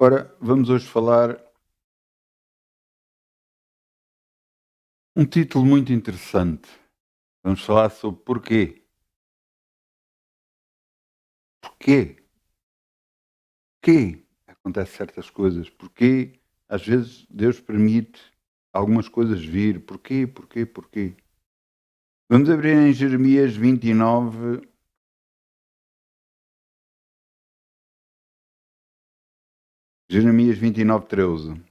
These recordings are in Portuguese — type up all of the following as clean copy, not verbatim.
Ora, vamos hoje falar um título muito interessante. Vamos falar sobre porquê. Porquê? Porquê acontecem certas coisas? Porquê às vezes Deus permite algumas coisas vir? Porquê? Porquê? Porquê? Vamos abrir em Jeremias 29, Jeremias 29, 13.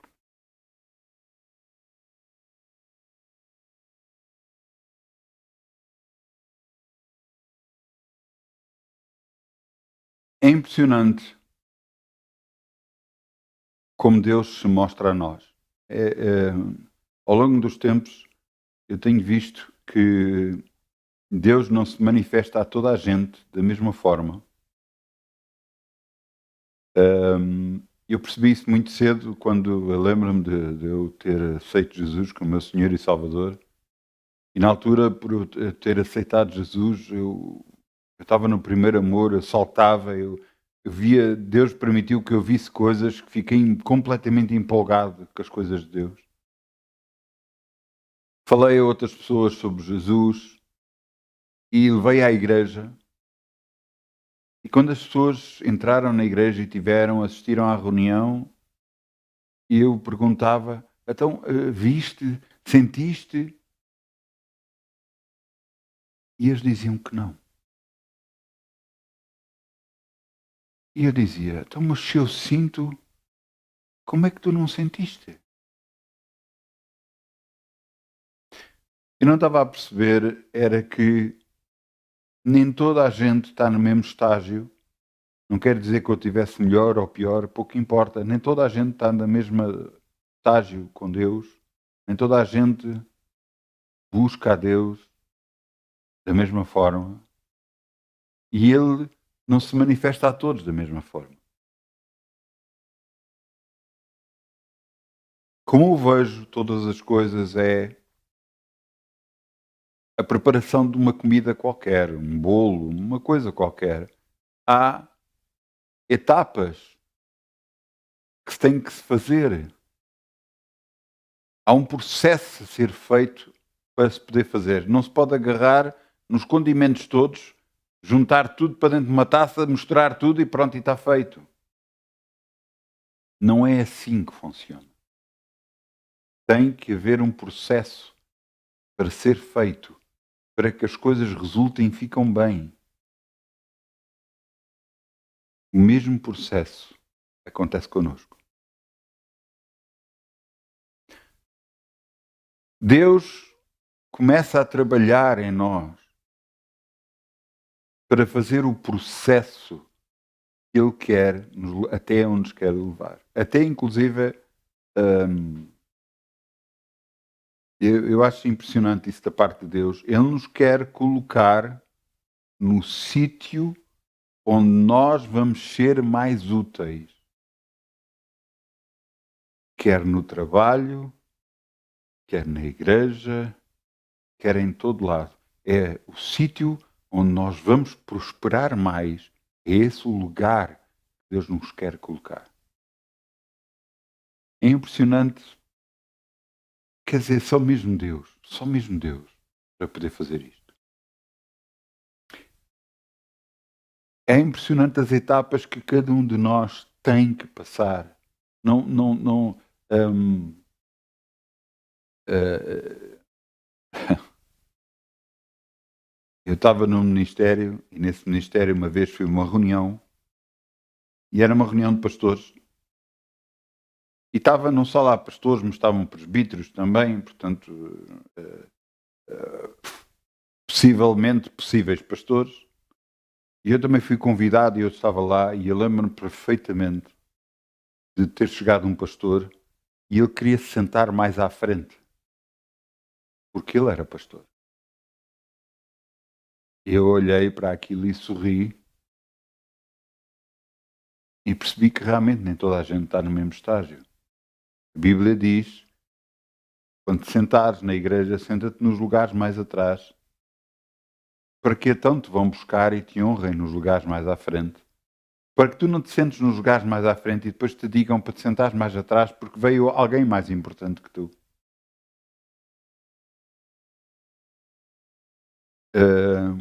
É impressionante como Deus se mostra a nós. É, ao longo dos tempos, eu tenho visto que Deus não se manifesta a toda a gente da mesma forma. Eu percebi isso muito cedo quando eu lembro-me de eu ter aceito Jesus como meu Senhor e Salvador. E na altura, por eu ter aceitado Jesus, eu estava no primeiro amor, eu saltava, eu via, Deus permitiu que eu visse coisas que fiquei completamente empolgado com as coisas de Deus. Falei a outras pessoas sobre Jesus e levei à igreja. E quando as pessoas entraram na igreja e assistiram à reunião, eu perguntava: então, viste, sentiste? E eles diziam que não. E eu dizia: então, mas se eu sinto, como é que tu não sentiste? Eu não estava a perceber, era que nem toda a gente está no mesmo estágio. Não quer dizer que eu tivesse melhor ou pior, pouco importa. Nem toda a gente está no mesmo estágio com Deus. Nem toda a gente busca a Deus da mesma forma. E Ele não se manifesta a todos da mesma forma. Como eu vejo todas as coisas é a preparação de uma comida qualquer, um bolo, uma coisa qualquer. Há etapas que se têm que se fazer. Há um processo a ser feito para se poder fazer. Não se pode agarrar nos condimentos todos, juntar tudo para dentro de uma taça, misturar tudo e pronto, e está feito. Não é assim que funciona. Tem que haver um processo para ser feito, para que as coisas resultem e ficam bem. O mesmo processo acontece connosco. Deus começa a trabalhar em nós para fazer o processo que Ele quer, até onde nos quer levar. Até inclusive, hum, eu acho impressionante isso da parte de Deus. Ele nos quer colocar no sítio onde nós vamos ser mais úteis. Quer no trabalho, quer na igreja, quer em todo lado. É o sítio onde nós vamos prosperar mais. É esse o lugar que Deus nos quer colocar. É impressionante, quer dizer, só mesmo Deus, para poder fazer isto. É impressionante as etapas que cada um de nós tem que passar. Não, hum, eh, eu estava num ministério e nesse ministério uma vez fui a uma reunião e era uma reunião de pastores e estava não só lá pastores, mas estavam presbíteros também, portanto, eh, eh, possivelmente possíveis pastores. E eu também fui convidado e eu estava lá e eu lembro-me perfeitamente de ter chegado um pastor e ele queria se sentar mais à frente, porque ele era pastor. Eu olhei para aquilo e sorri e percebi que realmente nem toda a gente está no mesmo estágio. A Bíblia diz: quando te sentares na igreja, senta-te nos lugares mais atrás, para que então te vão buscar e te honrem nos lugares mais à frente, Para que tu não te sentes nos lugares mais à frente e depois te digam para te sentares mais atrás porque veio alguém mais importante que tu. Ah,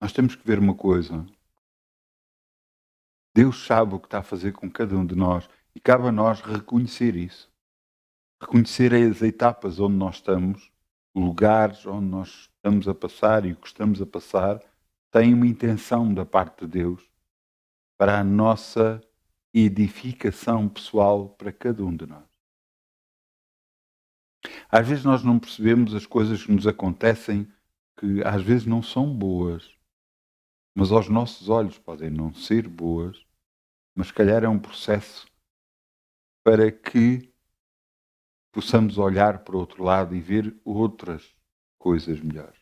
nós temos que ver uma coisa. Deus sabe o que está a fazer com cada um de nós e cabe a nós reconhecer isso. Reconhecer as etapas onde nós estamos, lugares onde nós estamos a passar e o que estamos a passar tem uma intenção da parte de Deus para a nossa edificação pessoal para cada um de nós. Às vezes nós não percebemos as coisas que nos acontecem, que às vezes não são boas, mas aos nossos olhos podem não ser boas, mas se calhar é um processo para que possamos olhar para o outro lado e ver outras coisas melhores.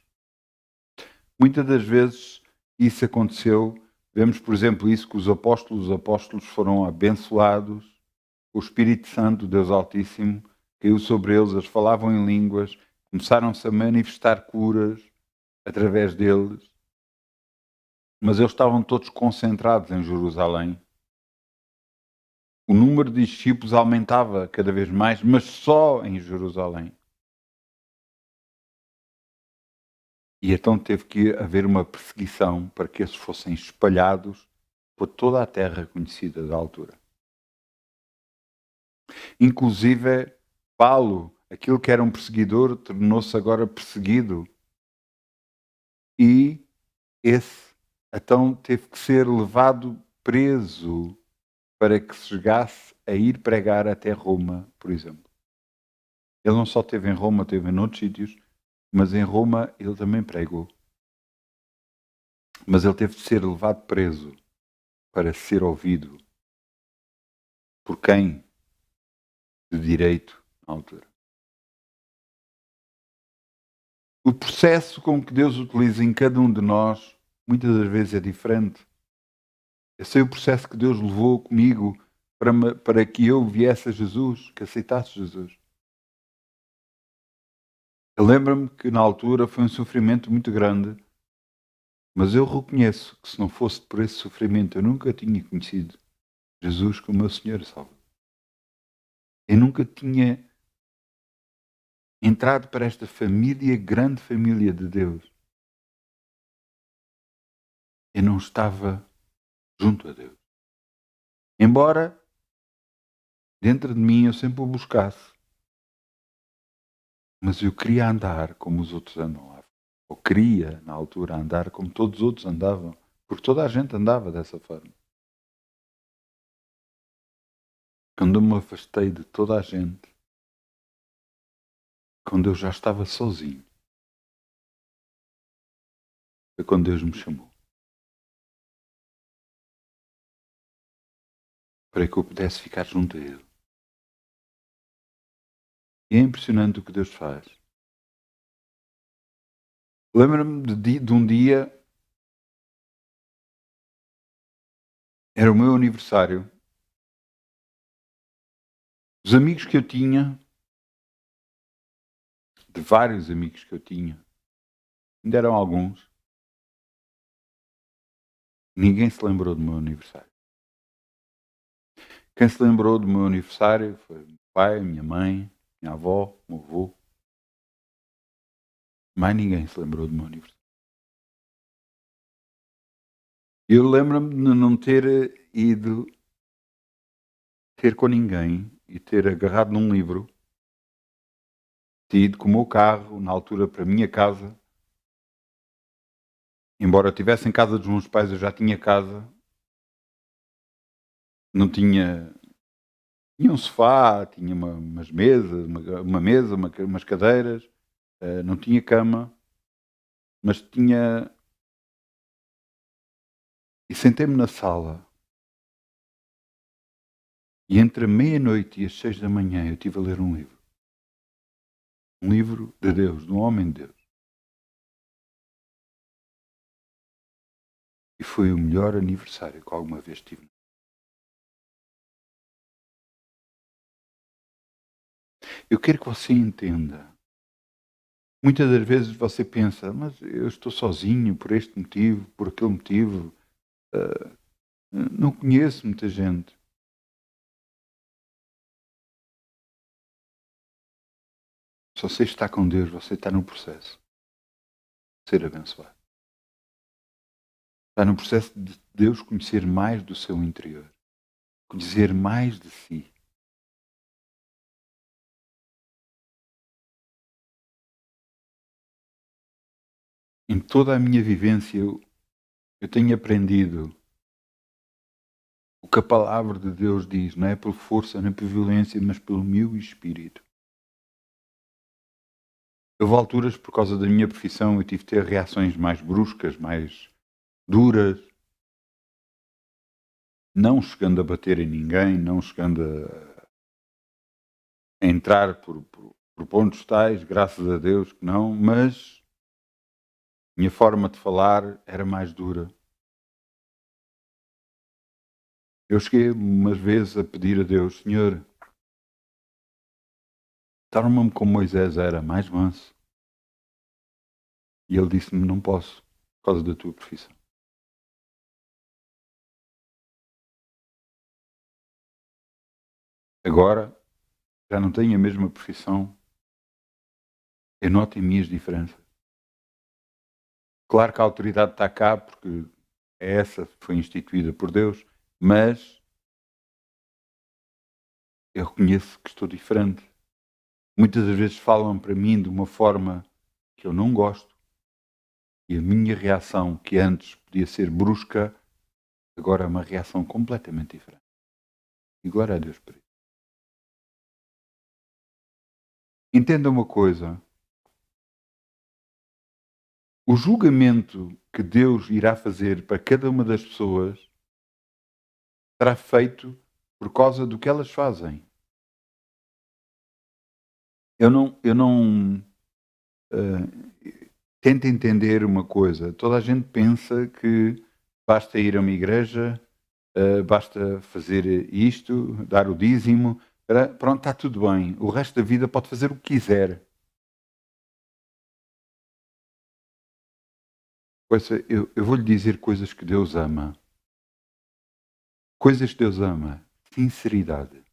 Muitas das vezes isso aconteceu, vemos por exemplo isso que os apóstolos foram abençoados, o Espírito Santo, Deus Altíssimo, caiu sobre eles, eles falavam em línguas, começaram-se a manifestar curas através deles, mas eles estavam todos concentrados em Jerusalém. O número de discípulos aumentava cada vez mais, mas só em Jerusalém. E então teve que haver uma perseguição para que esses fossem espalhados por toda a terra conhecida da altura. Inclusive, Paulo, aquilo que era um perseguidor, tornou-se agora perseguido. E esse, então, teve que ser levado preso para que se chegasse a ir pregar até Roma, por exemplo. Ele não só esteve em Roma, esteve em outros sítios, mas em Roma ele também pregou. Mas ele teve de ser levado preso para ser ouvido por quem? De direito na altura. O processo com que Deus utiliza em cada um de nós, muitas das vezes é diferente. Eu sei o processo que Deus levou comigo para que eu viesse a Jesus, que aceitasse Jesus. Eu lembro-me que na altura foi um sofrimento muito grande, mas eu reconheço que se não fosse por esse sofrimento eu nunca tinha conhecido Jesus como meu Senhor e Salvador. Eu nunca tinha entrado para esta família, grande família de Deus. Eu não estava junto a Deus. Embora dentro de mim eu sempre o buscasse, mas eu queria andar como os outros andam lá. Ou queria, na altura, andar como todos os outros andavam, porque toda a gente andava dessa forma. Quando eu me afastei de toda a gente, quando eu já estava sozinho, foi quando Deus me chamou. Para que eu pudesse ficar junto a Ele. E é impressionante o que Deus faz. Lembro-me de um dia, era o meu aniversário. Os amigos que eu tinha, de vários amigos que eu tinha, ainda eram alguns, ninguém se lembrou do meu aniversário. Quem se lembrou do meu aniversário foi o meu pai, a minha mãe, minha avó, o meu avô. Mais ninguém se lembrou do meu aniversário. Eu lembro-me de não ter ido ter com ninguém e ter agarrado num livro, ter ido com o meu carro, na altura, para a minha casa. Embora eu estivesse em casa dos meus pais, eu já tinha casa. Não tinha... Tinha um sofá, tinha umas mesas, uma mesa, umas cadeiras. Não tinha cama, mas tinha... E sentei-me na sala. E entre a meia-noite e as 6 da manhã eu estive a ler um livro. Um livro de Deus, de um homem de Deus. E foi o melhor aniversário que alguma vez tive. Eu quero que você entenda. Muitas das vezes você pensa, mas eu estou sozinho por este motivo, por aquele motivo. Não conheço muita gente. Se você está com Deus, você está no processo de ser abençoado. Está no processo de Deus conhecer mais do seu interior, conhecer mais de si. Em toda a minha vivência, eu tenho aprendido o que a palavra de Deus diz, não é por força nem por violência, mas pelo meu espírito. Houve alturas, por causa da minha profissão, eu tive de ter reações mais bruscas, mais duras, não chegando a bater em ninguém, não chegando a entrar por pontos tais, graças a Deus que não, mas minha forma de falar era mais dura. Eu cheguei umas vezes a pedir a Deus: Senhor, torna-me como Moisés era, mais manso. E ele disse-me: não posso, por causa da tua profissão. Agora, já não tenho a mesma profissão, eu noto em mim as diferenças. Claro que a autoridade está cá, porque é essa que foi instituída por Deus, mas eu reconheço que estou diferente. Muitas das vezes falam para mim de uma forma que eu não gosto, e a minha reação, que antes podia ser brusca, agora é uma reação completamente diferente. E glória a Deus por isso. Entenda uma coisa: o julgamento que Deus irá fazer para cada uma das pessoas será feito por causa do que elas fazem. Eu não tento entender uma coisa. Toda a gente pensa que basta ir a uma igreja, basta fazer isto, dar o dízimo, pronto, está tudo bem. O resto da vida pode fazer o que quiser. Ouça, eu vou-lhe dizer coisas que Deus ama. Coisas que Deus ama. Sinceridade.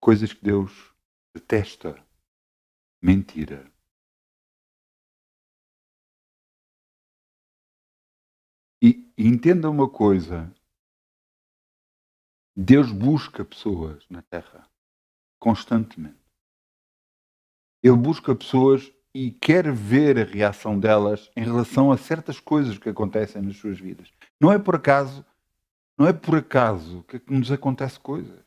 Coisas que Deus detesta. Mentira. E entenda uma coisa: Deus busca pessoas na Terra constantemente. Ele busca pessoas e quer ver a reação delas em relação a certas coisas que acontecem nas suas vidas. Não é por acaso, não é por acaso que nos acontece coisas.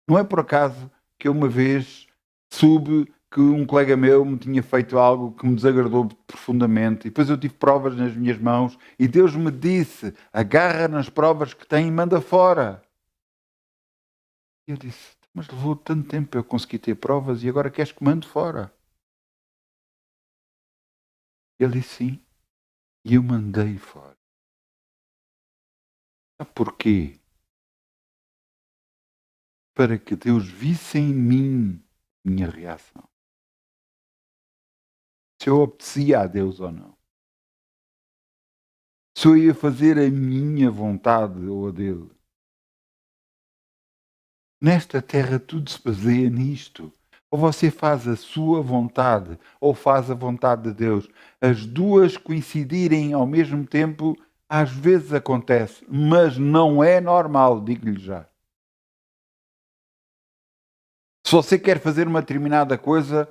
Não é por acaso que eu uma vez soube que um colega meu me tinha feito algo que me desagradou profundamente, e depois eu tive provas nas minhas mãos e Deus me disse: agarra nas provas que tem e manda fora. E eu disse: mas levou tanto tempo para eu conseguir ter provas e agora queres que mande fora? Ele disse sim. E eu mandei fora. Sabe porquê? Para que Deus visse em mim minha reação. Se eu obedecia a Deus ou não. Se eu ia fazer a minha vontade ou a dele. Nesta terra tudo se baseia nisto. Ou você faz a sua vontade, ou faz a vontade de Deus. As duas coincidirem ao mesmo tempo, às vezes acontece, mas não é normal, digo-lhe já. Se você quer fazer uma determinada coisa,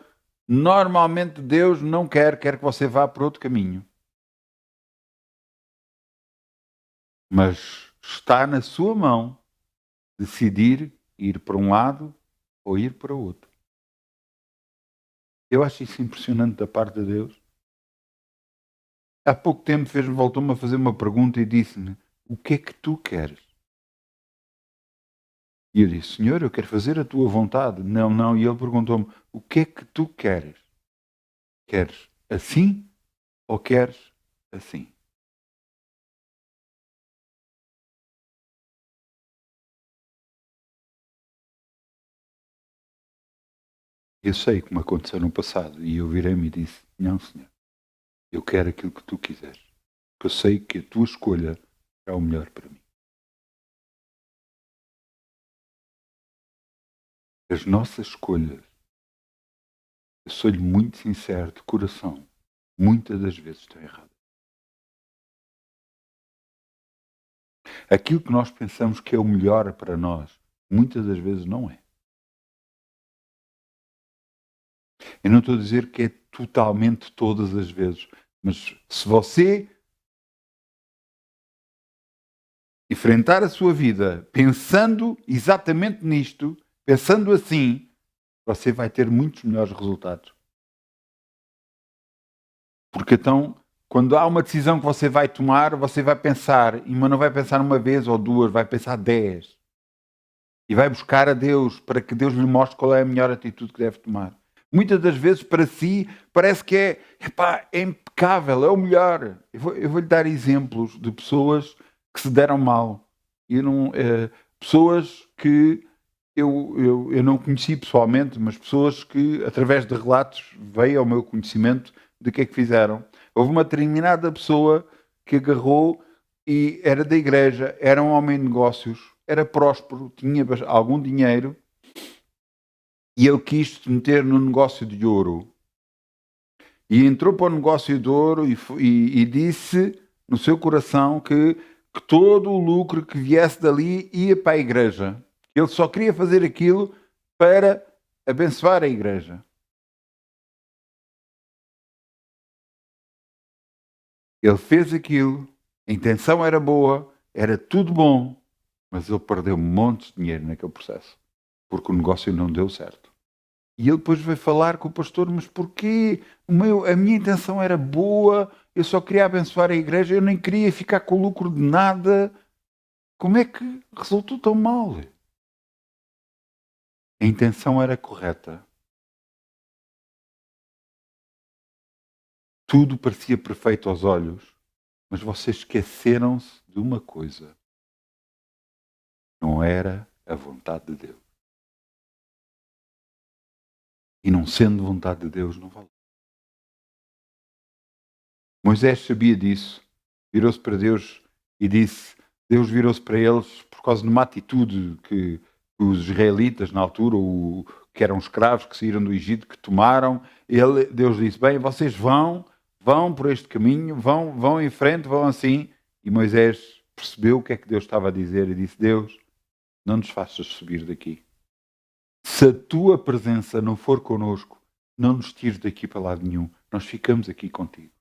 normalmente Deus não quer que você vá por outro caminho. Mas está na sua mão decidir ir para um lado ou ir para o outro. Eu acho isso impressionante da parte de Deus. Há pouco tempo voltou-me a fazer uma pergunta e disse-me: o que é que tu queres? E eu disse: Senhor, eu quero fazer a tua vontade. Não, não. E ele perguntou-me: o que é que tu queres? Queres assim ou queres assim? Eu sei como aconteceu no passado. E eu virei-me e disse: não, Senhor, eu quero aquilo que tu quiseres. Porque eu sei que a tua escolha é o melhor para mim. As nossas escolhas, eu sou-lhe muito sincero, de coração, muitas das vezes estão erradas. Aquilo que nós pensamos que é o melhor para nós, muitas das vezes não é. Eu não estou a dizer que é totalmente todas as vezes, mas se você enfrentar a sua vida pensando exatamente nisto, pensando assim, você vai ter muitos melhores resultados. Porque então, quando há uma decisão que você vai tomar, você vai pensar, mas não vai pensar uma vez ou duas, vai pensar 10. E vai buscar a Deus para que Deus lhe mostre qual é a melhor atitude que deve tomar. Muitas das vezes, para si, parece que é impecável, é o melhor. Eu vou-lhe dar exemplos de pessoas que se deram mal. Pessoas que eu não conheci pessoalmente, mas pessoas que, através de relatos, veio ao meu conhecimento de que é que fizeram. Houve uma determinada pessoa que agarrou e era da igreja, era um homem de negócios, era próspero, tinha algum dinheiro e ele quis se meter no negócio de ouro. E entrou para o negócio de ouro e disse no seu coração que todo o lucro que viesse dali ia para a igreja. Ele só queria fazer aquilo para abençoar a igreja. Ele fez aquilo, a intenção era boa, era tudo bom, mas ele perdeu montes de dinheiro naquele processo, porque o negócio não deu certo. E ele depois veio falar com o pastor, mas porquê? A minha intenção era boa, eu só queria abençoar a igreja, eu nem queria ficar com o lucro de nada. Como é que resultou tão mal? A intenção era correta. Tudo parecia perfeito aos olhos, mas vocês esqueceram-se de uma coisa. Não era a vontade de Deus. E não sendo vontade de Deus, não vale. Moisés sabia disso, virou-se para Deus e disse, Deus virou-se para eles por causa de uma atitude que os israelitas na altura, que eram escravos que saíram do Egito, que tomaram, Deus disse, bem, vocês vão por este caminho, vão em frente, vão assim, e Moisés percebeu o que é que Deus estava a dizer e disse, Deus, não nos faças subir daqui. Se a tua presença não for connosco, não nos tires daqui para lado nenhum, nós ficamos aqui contigo.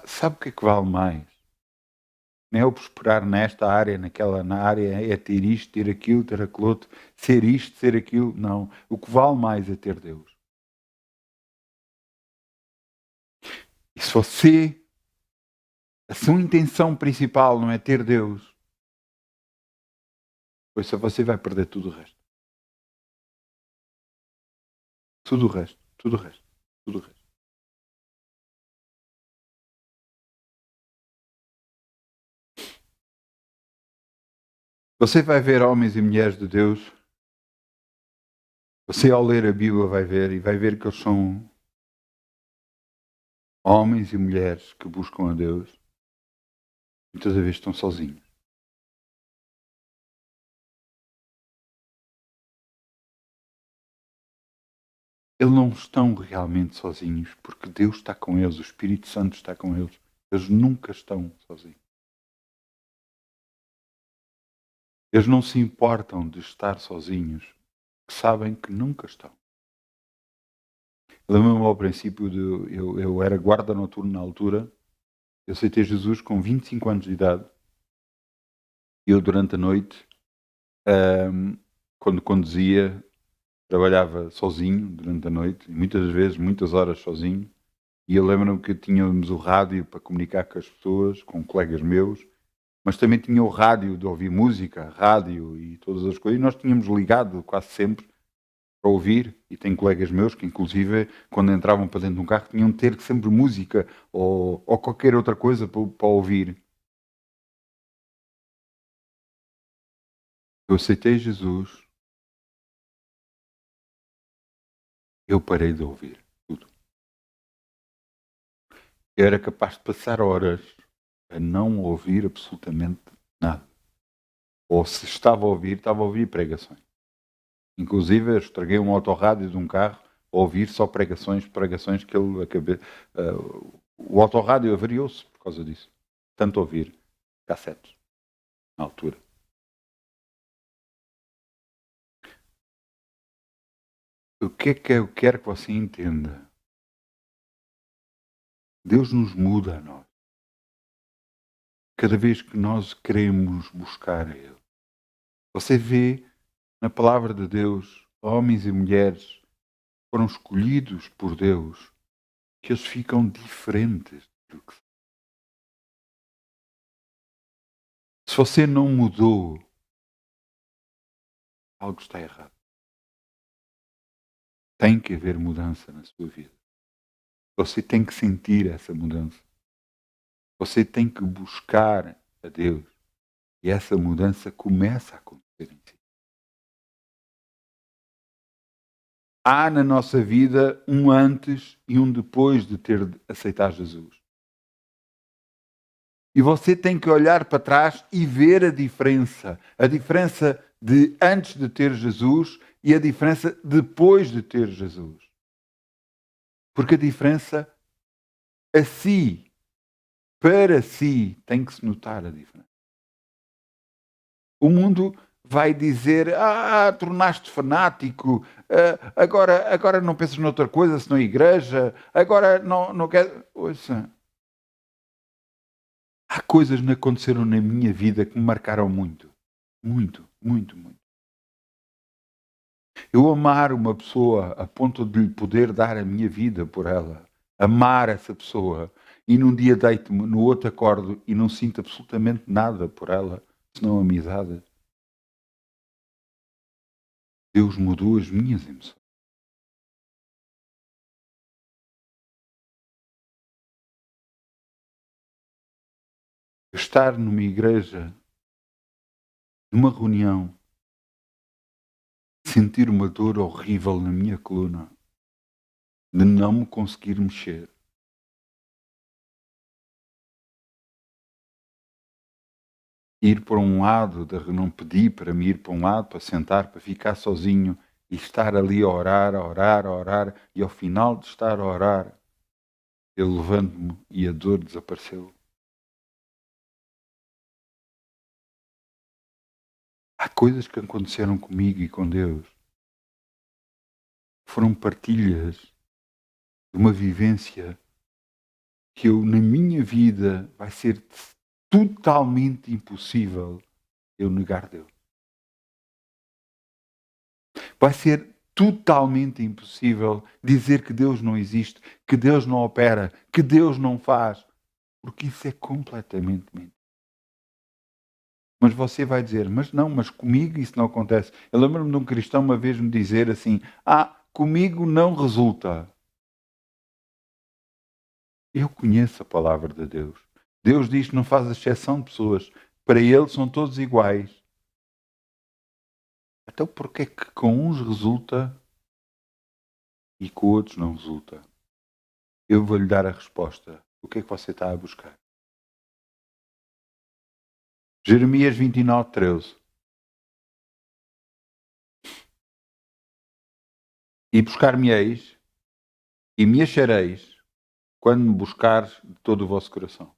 Sabe o que é que vale mais? Não é eu prosperar nesta área, na área, é ter isto, ter aquilo, ter aquilo outro, ser isto, ser aquilo. Não. O que vale mais é ter Deus. E se a sua intenção principal não é ter Deus, pois você vai perder tudo o resto. Tudo o resto, tudo o resto, tudo o resto. Você vai ver homens e mulheres de Deus. Você, ao ler a Bíblia, vai ver e vai ver que eles são homens e mulheres que buscam a Deus. Muitas vezes estão sozinhos. Eles não estão realmente sozinhos, porque Deus está com eles, o Espírito Santo está com eles. Eles nunca estão sozinhos. Eles não se importam de estar sozinhos, porque sabem que nunca estão. Lembro-me ao princípio, eu era guarda noturno na altura, eu aceitei Jesus com 25 anos de idade, e eu durante a noite, quando conduzia, trabalhava sozinho durante a noite, e muitas vezes, muitas horas sozinho, e eu lembro-me que tínhamos o rádio para comunicar com as pessoas, com colegas meus, mas também tinha o rádio de ouvir música, rádio e todas as coisas, e nós tínhamos ligado quase sempre para ouvir, e tem colegas meus que inclusive quando entravam para dentro de um carro tinham de ter sempre música ou qualquer outra coisa para ouvir. Eu aceitei Jesus, eu parei de ouvir tudo. Eu era capaz de passar horas a não ouvir absolutamente nada. Ou se estava a ouvir pregações. Inclusive, eu estraguei um autorrádio de um carro a ouvir só pregações que ele acabou. O autorrádio avariou-se por causa disso. Tanto ouvir cassetes na altura. O que é que eu quero que você entenda? Deus nos muda a nós. Cada vez que nós queremos buscar a Ele. Você vê na palavra de Deus, homens e mulheres foram escolhidos por Deus, que eles ficam diferentes do que são. Se você não mudou, algo está errado. Tem que haver mudança na sua vida. Você tem que sentir essa mudança. Você tem que buscar a Deus. E essa mudança começa a acontecer em si. Há na nossa vida um antes e um depois de ter aceitado Jesus. E você tem que olhar para trás e ver a diferença. A diferença de antes de ter Jesus e a diferença depois de ter Jesus. Porque a diferença a si, para si, tem que se notar a diferença. O mundo vai dizer, tornaste fanático, agora não pensas noutra coisa senão igreja, agora não quer... Ouça, há coisas que aconteceram na minha vida que me marcaram muito. Muito, muito, muito. Eu amar uma pessoa a ponto de lhe poder dar a minha vida por ela. Amar essa pessoa. E num dia deito-me, no outro acordo e não sinto absolutamente nada por ela, senão amizade. Deus mudou as minhas emoções. Estar numa igreja, numa reunião, sentir uma dor horrível na minha coluna, de não me conseguir mexer. Ir para um lado, não pedir para me ir para um lado, para sentar, para ficar sozinho e estar ali a orar, a orar, a orar, e ao final de estar a orar, eu levanto-me e a dor desapareceu. Há coisas que aconteceram comigo e com Deus. Foram partilhas de uma vivência que eu, na minha vida, vai ser totalmente impossível eu negar Deus. Vai ser totalmente impossível dizer que Deus não existe, que Deus não opera, que Deus não faz, porque isso é completamente mentira. Mas você vai dizer, mas comigo isso não acontece. Eu lembro-me de um cristão uma vez me dizer assim, comigo não resulta. Eu conheço a palavra de Deus. Deus diz que não faz exceção de pessoas. Para Ele são todos iguais. Então porquê que com uns resulta e com outros não resulta? Eu vou-lhe dar a resposta. O que é que você está a buscar? Jeremias 29, 13. E buscar-me-eis e me achareis quando me buscares de todo o vosso coração.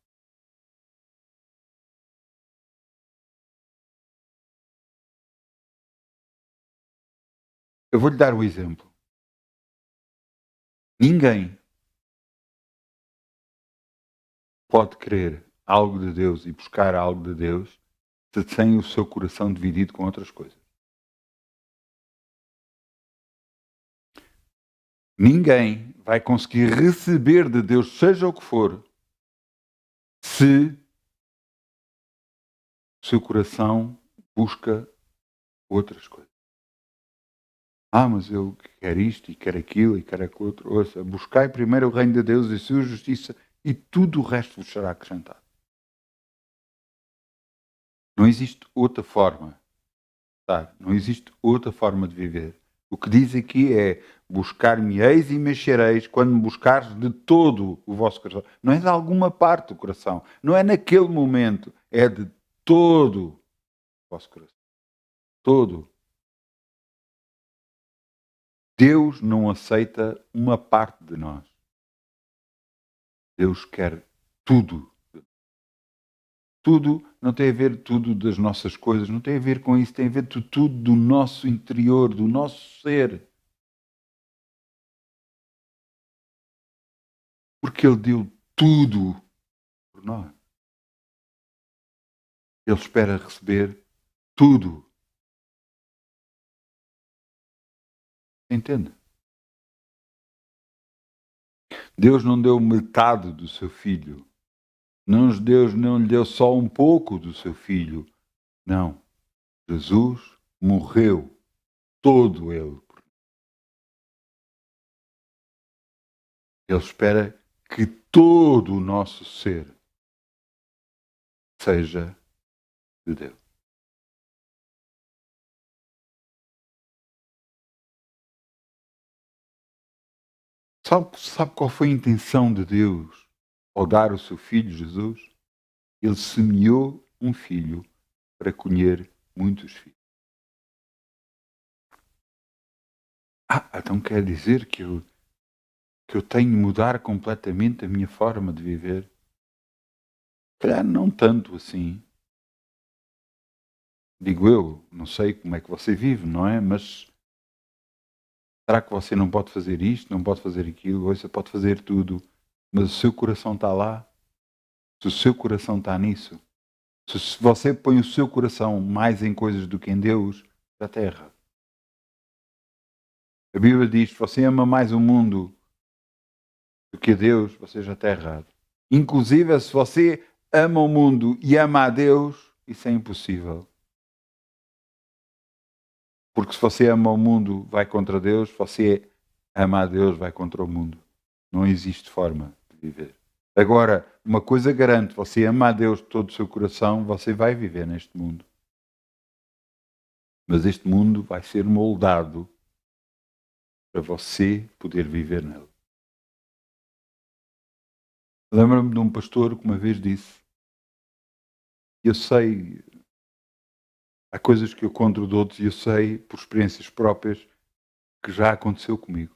Eu vou-lhe dar o exemplo. Ninguém pode querer algo de Deus e buscar algo de Deus se tem o seu coração dividido com outras coisas. Ninguém vai conseguir receber de Deus, seja o que for, se o seu coração busca outras coisas. Mas eu quero isto e quero aquilo e quero aquilo outro. Ouça, buscai primeiro o reino de Deus e a sua justiça e tudo o resto vos será acrescentado. Não existe outra forma, tá? Não existe outra forma de viver. O que diz aqui é: buscar-me-eis e me achareis quando me buscares de todo o vosso coração. Não é de alguma parte do coração, não é naquele momento, é de todo o vosso coração. Todo. Deus não aceita uma parte de nós. Deus quer tudo. Tudo não tem a ver tudo das nossas coisas, não tem a ver com isso, tem a ver tudo do nosso interior, do nosso ser. Porque Ele deu tudo por nós. Ele espera receber tudo. Entende? Deus não deu metade do seu filho. Deus não lhe deu só um pouco do seu filho. Não. Jesus morreu todo ele. Ele espera que todo o nosso ser seja de Deus. Sabe qual foi a intenção de Deus ao dar o seu filho Jesus? Ele semeou um filho para colher muitos filhos. Então quer dizer que eu tenho de mudar completamente a minha forma de viver? Se calhar não tanto assim. Digo eu, não sei como é que você vive, não é? Mas será que você não pode fazer isto, não pode fazer aquilo? Você pode fazer tudo, mas o seu coração está lá? Se o seu coração está nisso, se você põe o seu coração mais em coisas do que em Deus, já está errado. A Bíblia diz: se você ama mais o mundo do que a Deus, você já está errado. Inclusive, se você ama o mundo e ama a Deus, isso é impossível. Porque se você ama o mundo, vai contra Deus. Se você ama a Deus, vai contra o mundo. Não existe forma de viver. Agora, uma coisa garanto: você ama a Deus de todo o seu coração, você vai viver neste mundo. Mas este mundo vai ser moldado para você poder viver nele. Lembro-me de um pastor que uma vez disse: eu sei, há coisas que eu conto de outros e eu sei, por experiências próprias, que já aconteceu comigo.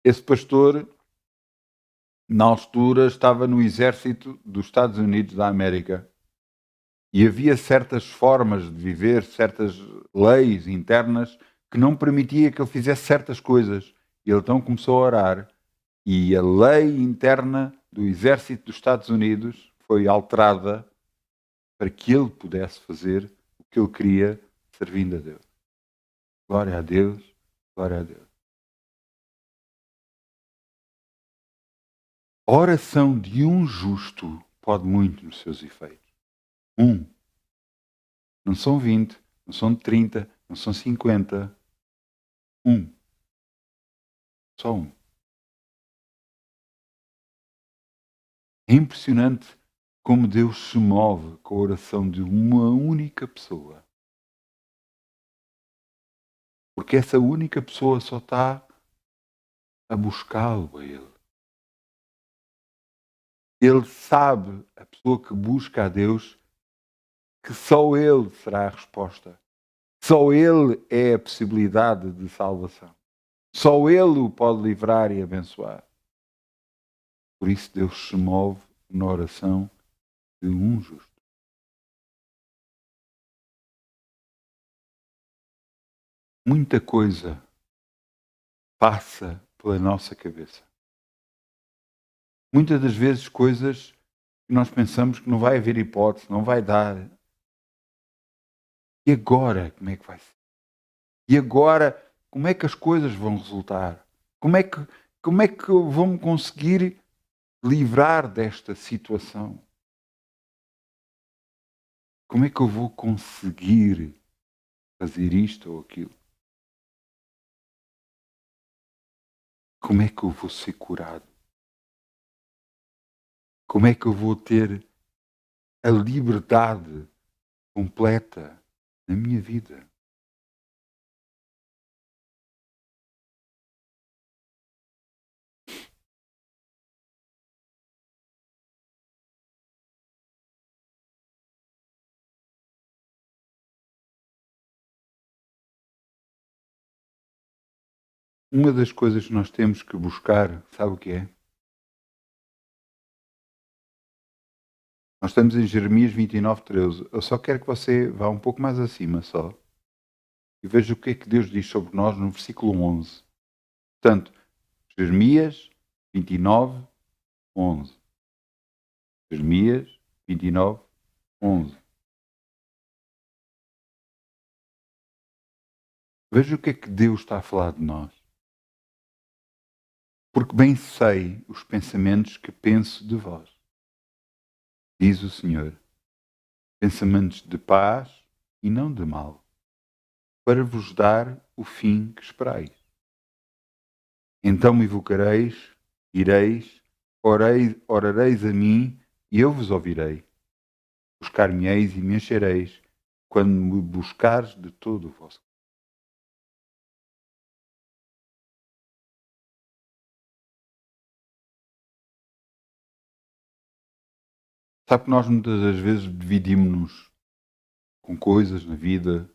Esse pastor, na altura, estava no exército dos Estados Unidos da América e havia certas formas de viver, certas leis internas que não permitia que ele fizesse certas coisas. E ele então começou a orar e a lei interna do exército dos Estados Unidos foi alterada para que ele pudesse fazer o que ele queria, servindo a Deus. Glória a Deus, glória a Deus. A oração de um justo pode muito nos seus efeitos. Um. Não são 20, não são 30, não são 50. Um. Só um. É impressionante como Deus se move com a oração de uma única pessoa. Porque essa única pessoa só está a buscá-lo a Ele. Ele sabe, a pessoa que busca a Deus, que só Ele será a resposta. Só Ele é a possibilidade de salvação. Só Ele o pode livrar e abençoar. Por isso Deus se move na oração de um justo. Muita coisa passa pela nossa cabeça. Muitas das vezes coisas que nós pensamos que não vai haver hipótese, não vai dar. E agora, como é que vai ser? E agora, como é que as coisas vão resultar? Como é que eu vou me conseguir livrar desta situação? Como é que eu vou conseguir fazer isto ou aquilo? Como é que eu vou ser curado? Como é que eu vou ter a liberdade completa na minha vida? Uma das coisas que nós temos que buscar, sabe o que é? Nós estamos em Jeremias 29:13. Eu só quero que você vá um pouco mais acima só e veja o que é que Deus diz sobre nós no versículo 11. Portanto, Jeremias 29:11. Jeremias 29:11. Veja o que é que Deus está a falar de nós. Porque bem sei os pensamentos que penso de vós, diz o Senhor, pensamentos de paz e não de mal, para vos dar o fim que esperais. Então me invocareis, ireis, orareis a mim e eu vos ouvirei. Buscar-me-eis e me enchereis, quando me buscares de todo o vosso. Sabe que nós muitas das vezes dividimos-nos com coisas na vida,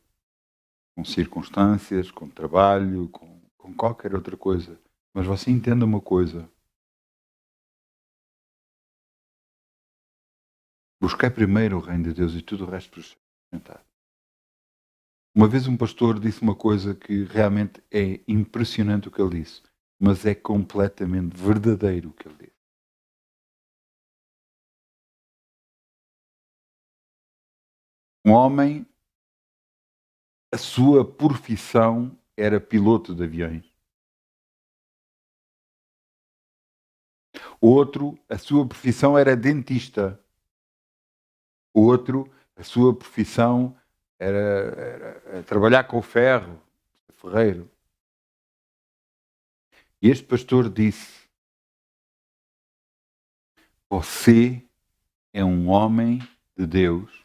com circunstâncias, com trabalho, com qualquer outra coisa. Mas você entenda uma coisa: busquei primeiro o reino de Deus e tudo o resto vos será acrescentado. Uma vez um pastor disse uma coisa que realmente é impressionante o que ele disse, mas é completamente verdadeiro o que ele disse. Um homem, a sua profissão era piloto de aviões. Outro, a sua profissão era dentista. Outro, a sua profissão era trabalhar com o ferro, ferreiro. E este pastor disse: você é um homem de Deus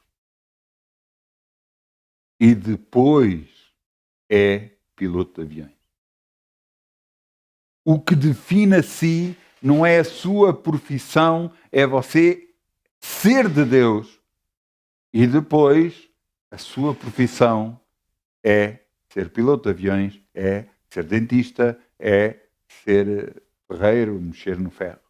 e depois é piloto de aviões. O que define a si não é a sua profissão, é você ser de Deus. E depois a sua profissão é ser piloto de aviões, é ser dentista, é ser ferreiro, mexer no ferro.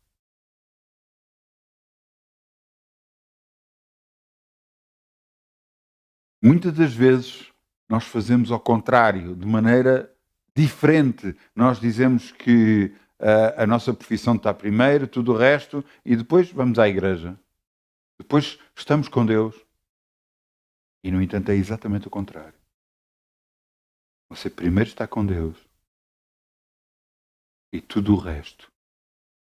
Muitas das vezes nós fazemos ao contrário, de maneira diferente. Nós dizemos que a nossa profissão está primeiro, tudo o resto, e depois vamos à igreja. Depois estamos com Deus. E, no entanto, é exatamente o contrário. Você primeiro está com Deus e tudo o resto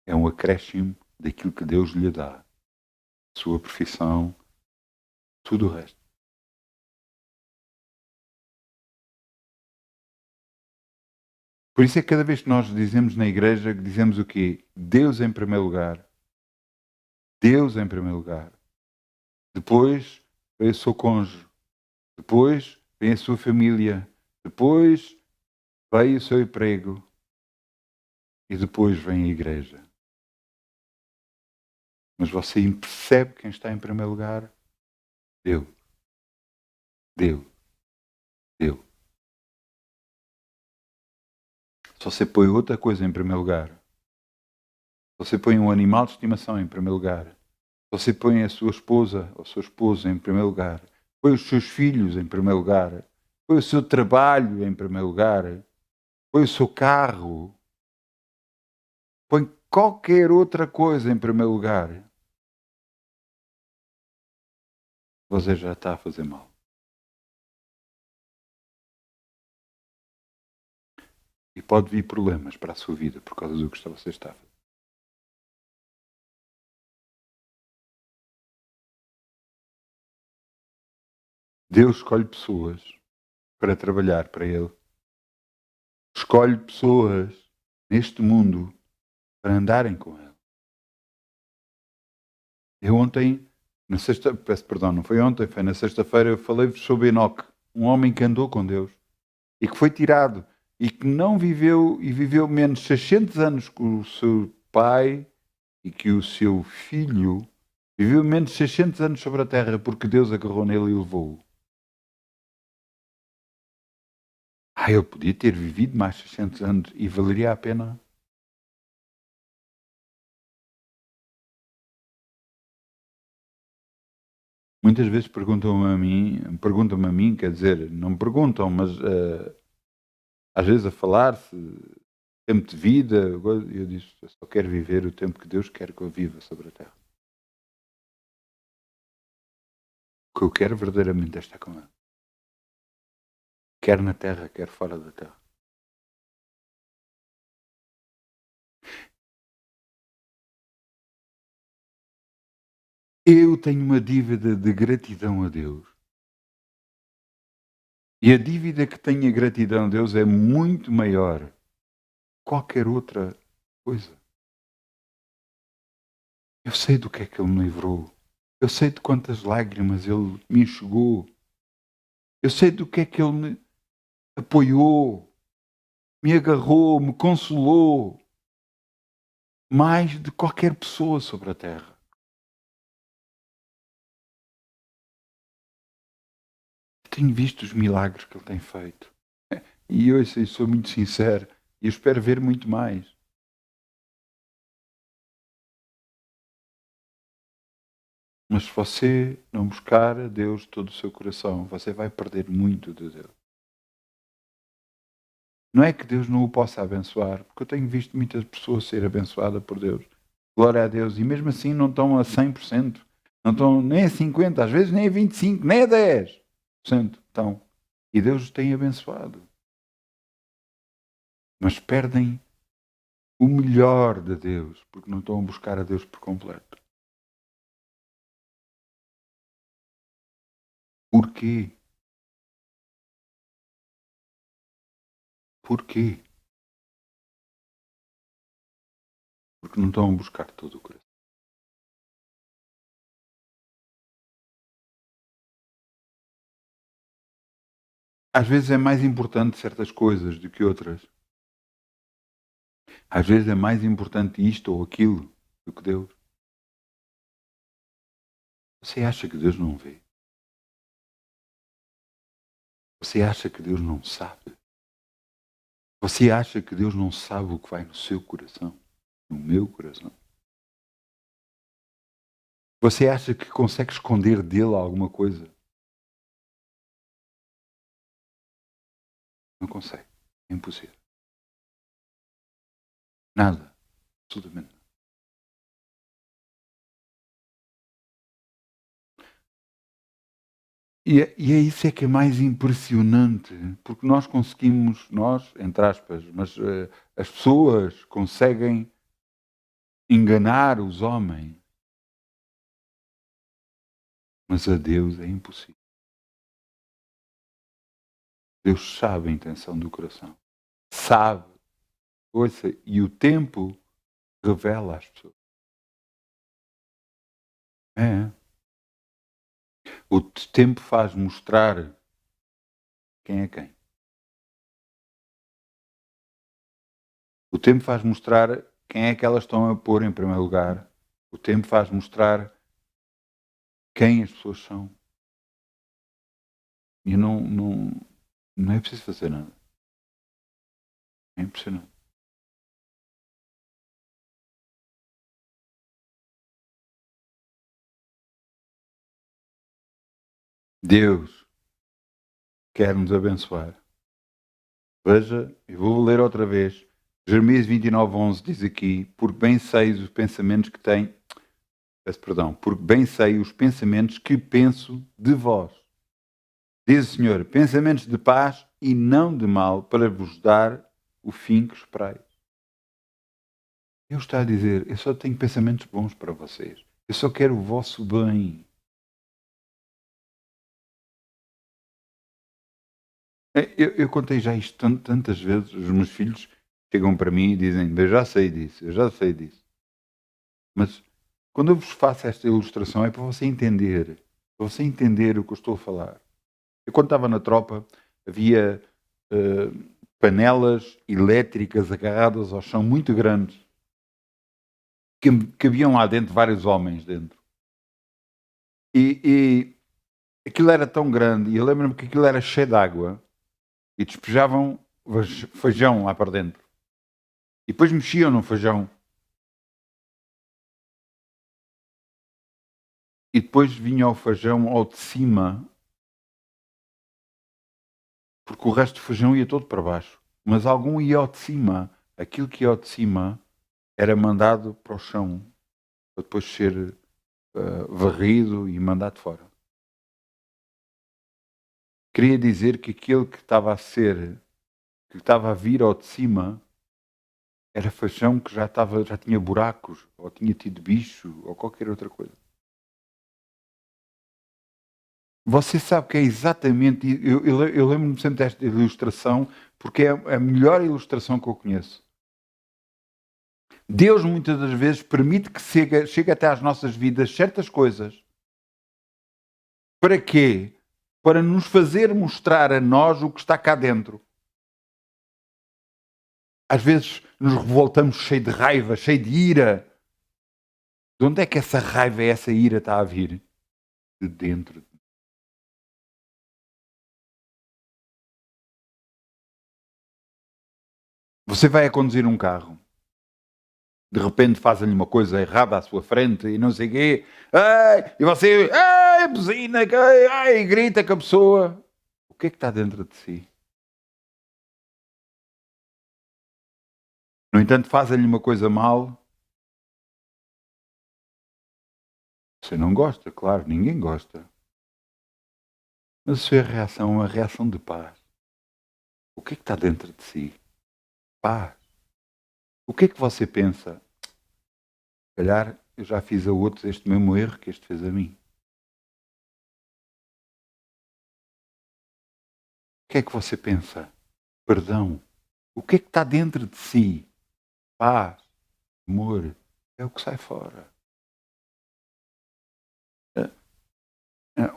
é um acréscimo daquilo que Deus lhe dá. Sua profissão, tudo o resto. Por isso é que cada vez que nós dizemos na igreja, dizemos o quê? Deus em primeiro lugar. Deus em primeiro lugar. Depois vem o seu cônjuge. Depois vem a sua família. Depois vem o seu emprego. E depois vem a igreja. Mas você percebe quem está em primeiro lugar? Deus. Deus. Deus. Se você põe outra coisa em primeiro lugar, se você põe um animal de estimação em primeiro lugar, se você põe a sua esposa ou o seu esposo em primeiro lugar, põe os seus filhos em primeiro lugar, põe o seu trabalho em primeiro lugar, põe o seu carro, põe qualquer outra coisa em primeiro lugar, você já está a fazer mal. E pode vir problemas para a sua vida por causa do que você está a fazer. Deus escolhe pessoas para trabalhar para Ele. Escolhe pessoas neste mundo para andarem com Ele. Eu ontem, peço perdão, não foi ontem, foi na sexta-feira, eu falei-vos sobre Enoque, um homem que andou com Deus e que foi tirado e que não viveu e viveu menos 600 anos que o seu pai e que o seu filho viveu menos 600 anos sobre a terra porque Deus agarrou nele e levou-o. Eu podia ter vivido mais 600 anos e valeria a pena. Muitas vezes perguntam-me a mim, quer dizer, não me perguntam, mas às vezes a falar-se, tempo de vida, eu disse, eu só quero viver o tempo que Deus quer que eu viva sobre a terra. O que eu quero verdadeiramente é estar com Ele. Quer na terra, quer fora da terra. Eu tenho uma dívida de gratidão a Deus. E a dívida que tenho a gratidão a Deus é muito maior que qualquer outra coisa. Eu sei do que é que Ele me livrou. Eu sei de quantas lágrimas Ele me enxugou. Eu sei do que é que Ele me apoiou, me agarrou, me consolou. Mais de qualquer pessoa sobre a terra. Tenho visto os milagres que Ele tem feito. E eu sou muito sincero. E eu espero ver muito mais. Mas se você não buscar a Deus de todo o seu coração, você vai perder muito de Deus. Não é que Deus não o possa abençoar, porque eu tenho visto muitas pessoas ser abençoadas por Deus. Glória a Deus. E mesmo assim não estão a 100%. Não estão nem a 50%, às vezes nem a 25%, nem a 10%. Estão. E Deus os tem abençoado. Mas perdem o melhor de Deus, porque não estão a buscar a Deus por completo. Porquê? Porquê? Porque não estão a buscar todo o coração. Às vezes é mais importante certas coisas do que outras. Às vezes é mais importante isto ou aquilo do que Deus. Você acha que Deus não vê? Você acha que Deus não sabe? Você acha que Deus não sabe o que vai no seu coração? No meu coração? Você acha que consegue esconder dele alguma coisa? Não consegue. É impossível. Nada. Absolutamente nada. E é isso é que é mais impressionante, porque nós conseguimos, nós, entre aspas, mas as pessoas conseguem enganar os homens, mas a Deus é impossível. Deus sabe a intenção do coração. Sabe. Ouça, e o tempo revela às pessoas. É. O tempo faz mostrar quem é quem. O tempo faz mostrar quem é que elas estão a pôr em primeiro lugar. O tempo faz mostrar quem as pessoas são. E não é preciso fazer nada. É impressionante. Deus quer nos abençoar. Veja, eu vou ler outra vez. Jeremias 29:11 diz aqui: porque bem sei os pensamentos que tenho. Peço perdão. Porque bem sei os pensamentos que penso de vós. Diz o Senhor: pensamentos de paz e não de mal, para vos dar o fim que esperais. Deus está a dizer: eu só tenho pensamentos bons para vocês. Eu só quero o vosso bem. Eu contei já isto tantas vezes. Os meus filhos chegam para mim e dizem: eu já sei disso, eu já sei disso. Mas quando eu vos faço esta ilustração é para você entender o que eu estou a falar. Eu quando estava na tropa havia panelas elétricas agarradas ao chão muito grandes que cabiam lá dentro vários homens dentro. E aquilo era tão grande, e eu lembro-me que aquilo era cheio de água, e despejavam feijão lá para dentro. E depois mexiam no feijão. E depois vinha o feijão ao de cima, porque o resto do feijão ia todo para baixo. Mas algum ia ao de cima. Aquilo que ia ao de cima era mandado para o chão, para depois ser varrido e mandado fora. Queria dizer que aquele que estava a vir ao de cima, era feijão que já tinha buracos, ou tinha tido bicho, ou qualquer outra coisa. Você sabe que é exatamente. Eu lembro-me sempre desta ilustração, porque é a melhor ilustração que eu conheço. Deus muitas das vezes permite que chegue até às nossas vidas certas coisas. Para quê? Para nos fazer mostrar a nós o que está cá dentro. Às vezes nos revoltamos cheio de raiva, cheio de ira. De onde é que essa raiva e essa ira está a vir? De dentro. Você vai a conduzir um carro. De repente fazem-lhe uma coisa errada à sua frente e não sei o quê. E você, buzina, grita com a pessoa. O que é que está dentro de si? No entanto, fazem-lhe uma coisa mal. Você não gosta, claro, ninguém gosta. Mas a sua reação é uma reação de paz. O que é que está dentro de si? Paz. O que é que você pensa? Se calhar eu já fiz a outros este mesmo erro que este fez a mim. O que é que você pensa? Perdão. O que é que está dentro de si? Paz, amor, é o que sai fora.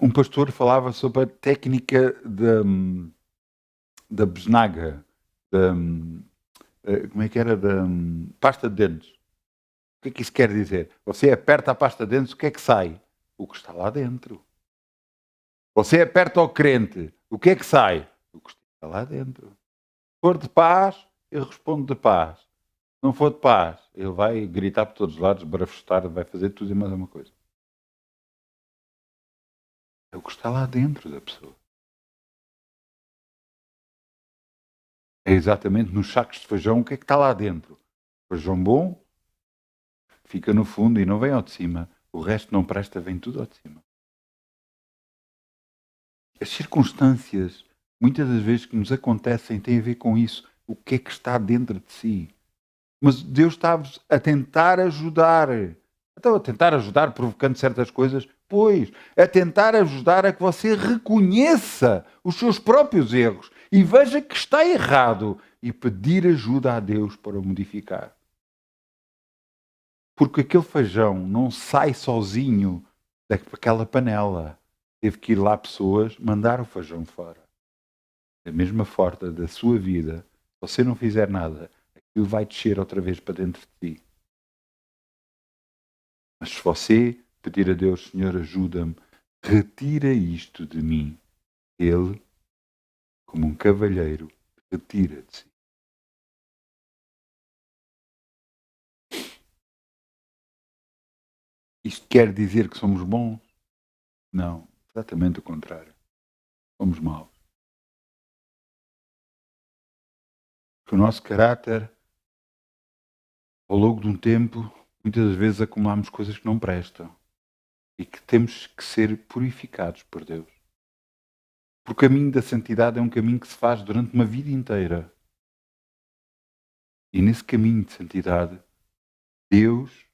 Um pastor falava sobre a técnica da besnaga, como é que era? Da pasta de dentes. O que é que isso quer dizer? Você aperta a pasta de dentes, o que é que sai? O que está lá dentro. Você aperta o crente, o que é que sai? O que está lá dentro. Se for de paz, ele responde de paz. Se não for de paz, ele vai gritar por todos os lados, barafustar, vai fazer tudo e mais uma coisa. É o que está lá dentro da pessoa. É exatamente nos sacos de feijão o que é que está lá dentro. Feijão bom fica no fundo e não vem ao de cima. O resto não presta, vem tudo ao de cima. As circunstâncias, muitas das vezes que nos acontecem, têm a ver com isso. O que é que está dentro de si? Mas Deus está-vos a tentar ajudar. Então, a tentar ajudar provocando certas coisas? Pois, a tentar ajudar a que você reconheça os seus próprios erros e veja que está errado e pedir ajuda a Deus para o modificar. Porque aquele feijão não sai sozinho daquela panela. Teve que ir lá pessoas mandar o feijão fora. Da mesma forma da sua vida, se você não fizer nada, aquilo vai descer outra vez para dentro de si. Mas se você pedir a Deus, Senhor, ajuda-me, retira isto de mim, Ele, como um cavalheiro, retira de si. Isto quer dizer que somos bons? Não, exatamente o contrário. Somos maus. Que o nosso caráter, ao longo de um tempo, muitas das vezes acumulamos coisas que não prestam e que temos que ser purificados por Deus. Porque o caminho da santidade é um caminho que se faz durante uma vida inteira. E nesse caminho de santidade, Deus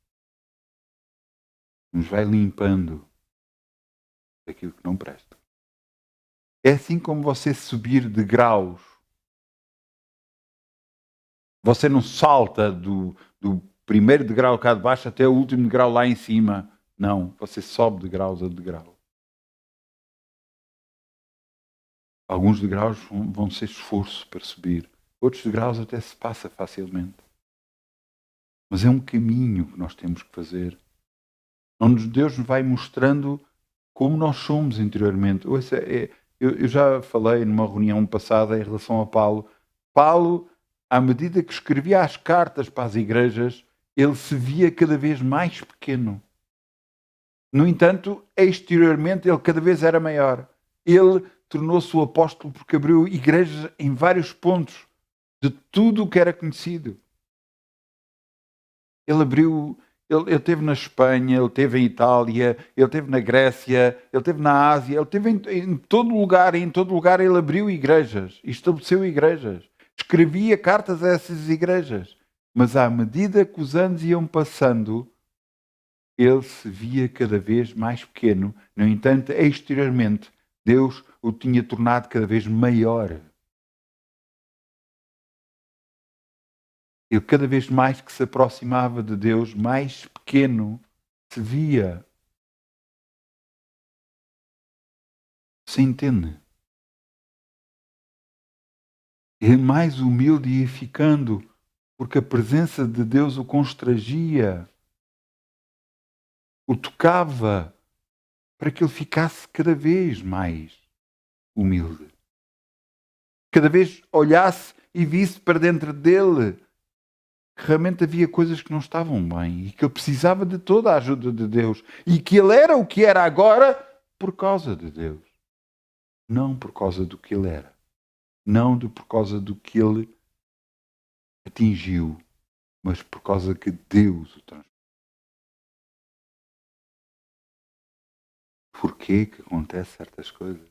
nos vai limpando daquilo que não presta. É assim como você subir de graus. Você não salta do primeiro degrau cá de baixo até o último degrau lá em cima. Não, você sobe de graus a degrau. Alguns degraus vão ser esforço para subir. Outros degraus até se passa facilmente. Mas é um caminho que nós temos que fazer. Onde Deus nos vai mostrando como nós somos interiormente. Eu já falei numa reunião passada em relação a Paulo. Paulo, à medida que escrevia as cartas para as igrejas, ele se via cada vez mais pequeno. No entanto, exteriormente ele cada vez era maior. Ele tornou-se o apóstolo porque abriu igrejas em vários pontos de tudo o que era conhecido. Ele abriu, ele esteve na Espanha, ele esteve em Itália, ele esteve na Grécia, ele esteve na Ásia, ele esteve em todo lugar, e em todo lugar ele abriu igrejas, estabeleceu igrejas, escrevia cartas a essas igrejas. Mas à medida que os anos iam passando, ele se via cada vez mais pequeno. No entanto, exteriormente, Deus o tinha tornado cada vez maior. Ele, cada vez mais que se aproximava de Deus, mais pequeno se via. Se entende? E mais humilde ia ficando, porque a presença de Deus o constrangia, o tocava, para que ele ficasse cada vez mais humilde. Cada vez olhasse e visse para dentro dele que realmente havia coisas que não estavam bem e que ele precisava de toda a ajuda de Deus e que ele era o que era agora por causa de Deus. Não por causa do que ele era. Não por causa do que ele atingiu, mas por causa que Deus o transformou. Porquê que acontecem certas coisas?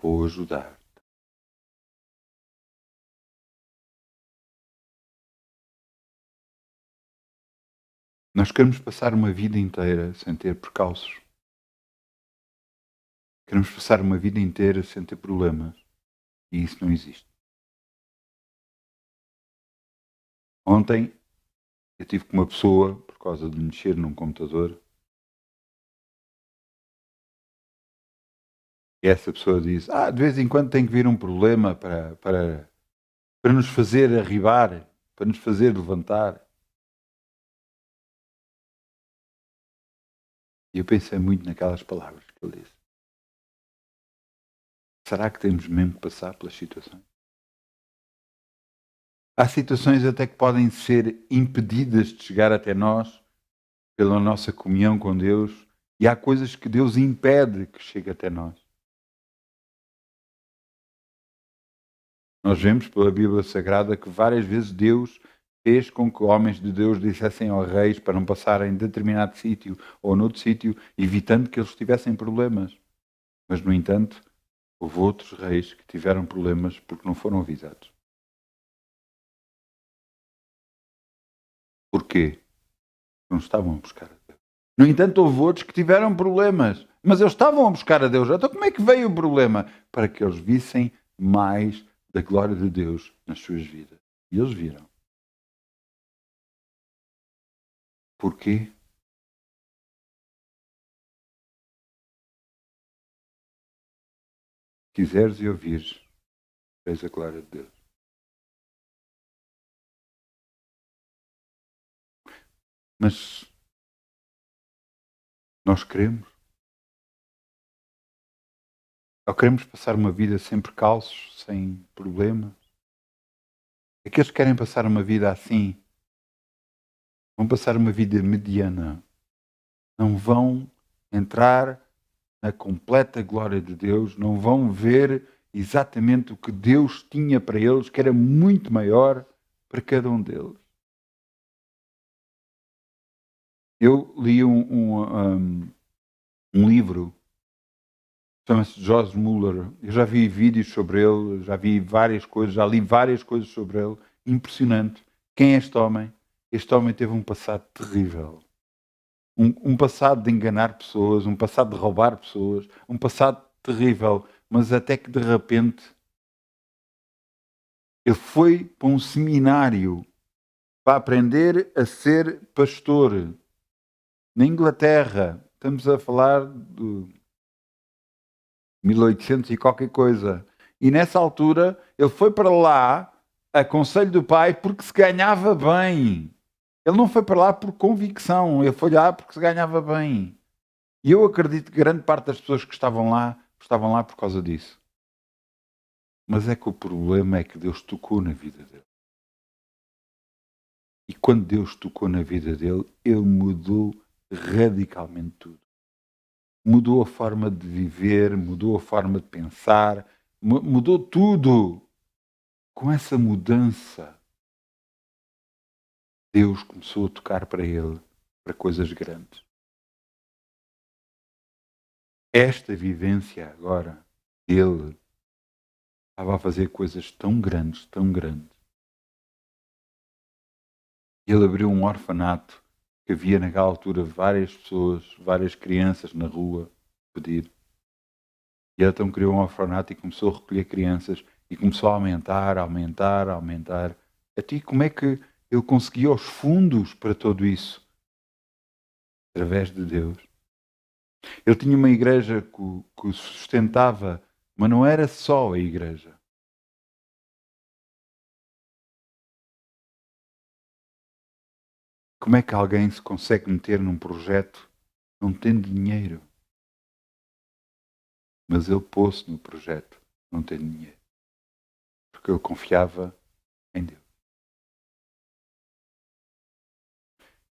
Vou ajudar. Nós queremos passar uma vida inteira sem ter percalços. Queremos passar uma vida inteira sem ter problemas. E isso não existe. Ontem eu tive com uma pessoa, por causa de mexer num computador, e essa pessoa diz, de vez em quando tem que vir um problema para nos fazer arribar, para nos fazer levantar. E eu pensei muito naquelas palavras que ele disse. Será que temos mesmo que passar pelas situações? Há situações até que podem ser impedidas de chegar até nós pela nossa comunhão com Deus, e há coisas que Deus impede que chegue até nós. Nós vemos pela Bíblia Sagrada que várias vezes Deus fez com que homens de Deus dissessem aos reis para não passarem em determinado sítio ou noutro sítio, evitando que eles tivessem problemas. Mas, no entanto, houve outros reis que tiveram problemas porque não foram avisados. Porquê? Não estavam a buscar a Deus. No entanto, houve outros que tiveram problemas, mas eles estavam a buscar a Deus. Então como é que veio o problema? Para que eles vissem mais da glória de Deus nas suas vidas. E eles viram. Porquê? Quiseres e ouvires, vês a glória de Deus. Mas nós queremos? Ou queremos passar uma vida sem percalços, sem problemas? Aqueles que querem passar uma vida assim, vão passar uma vida mediana. Não vão entrar na completa glória de Deus, não vão ver exatamente o que Deus tinha para eles, que era muito maior para cada um deles. Eu li um livro, chama-se George Muller. Eu já vi vídeos sobre ele, já vi várias coisas, já li várias coisas sobre ele. Impressionante. Quem é este homem? Este homem teve um passado terrível. Um passado de enganar pessoas, um passado de roubar pessoas, um passado terrível, mas até que de repente ele foi para um seminário para aprender a ser pastor na Inglaterra. Estamos a falar de 1800 e qualquer coisa. E nessa altura ele foi para lá a conselho do pai porque se ganhava bem. Ele não foi para lá por convicção, ele foi lá porque se ganhava bem. E eu acredito que grande parte das pessoas que estavam lá estavam lá por causa disso. Mas é que o problema é que Deus tocou na vida dele. E quando Deus tocou na vida dele, ele mudou radicalmente tudo. Mudou a forma de viver, mudou a forma de pensar, mudou tudo. Com essa mudança, Deus começou a tocar para ele, para coisas grandes. Esta vivência agora dele estava a fazer coisas tão grandes, tão grandes. Ele abriu um orfanato que havia naquela altura várias pessoas, várias crianças na rua pedir. E ele então criou um orfanato e começou a recolher crianças e começou a aumentar, aumentar, aumentar. Até como é que ele conseguia os fundos para tudo isso? Através de Deus. Ele tinha uma igreja que o sustentava, mas não era só a igreja. Como é que alguém se consegue meter num projeto não tendo dinheiro? Mas ele pôs-se no projeto, não tendo dinheiro. Porque ele confiava em Deus.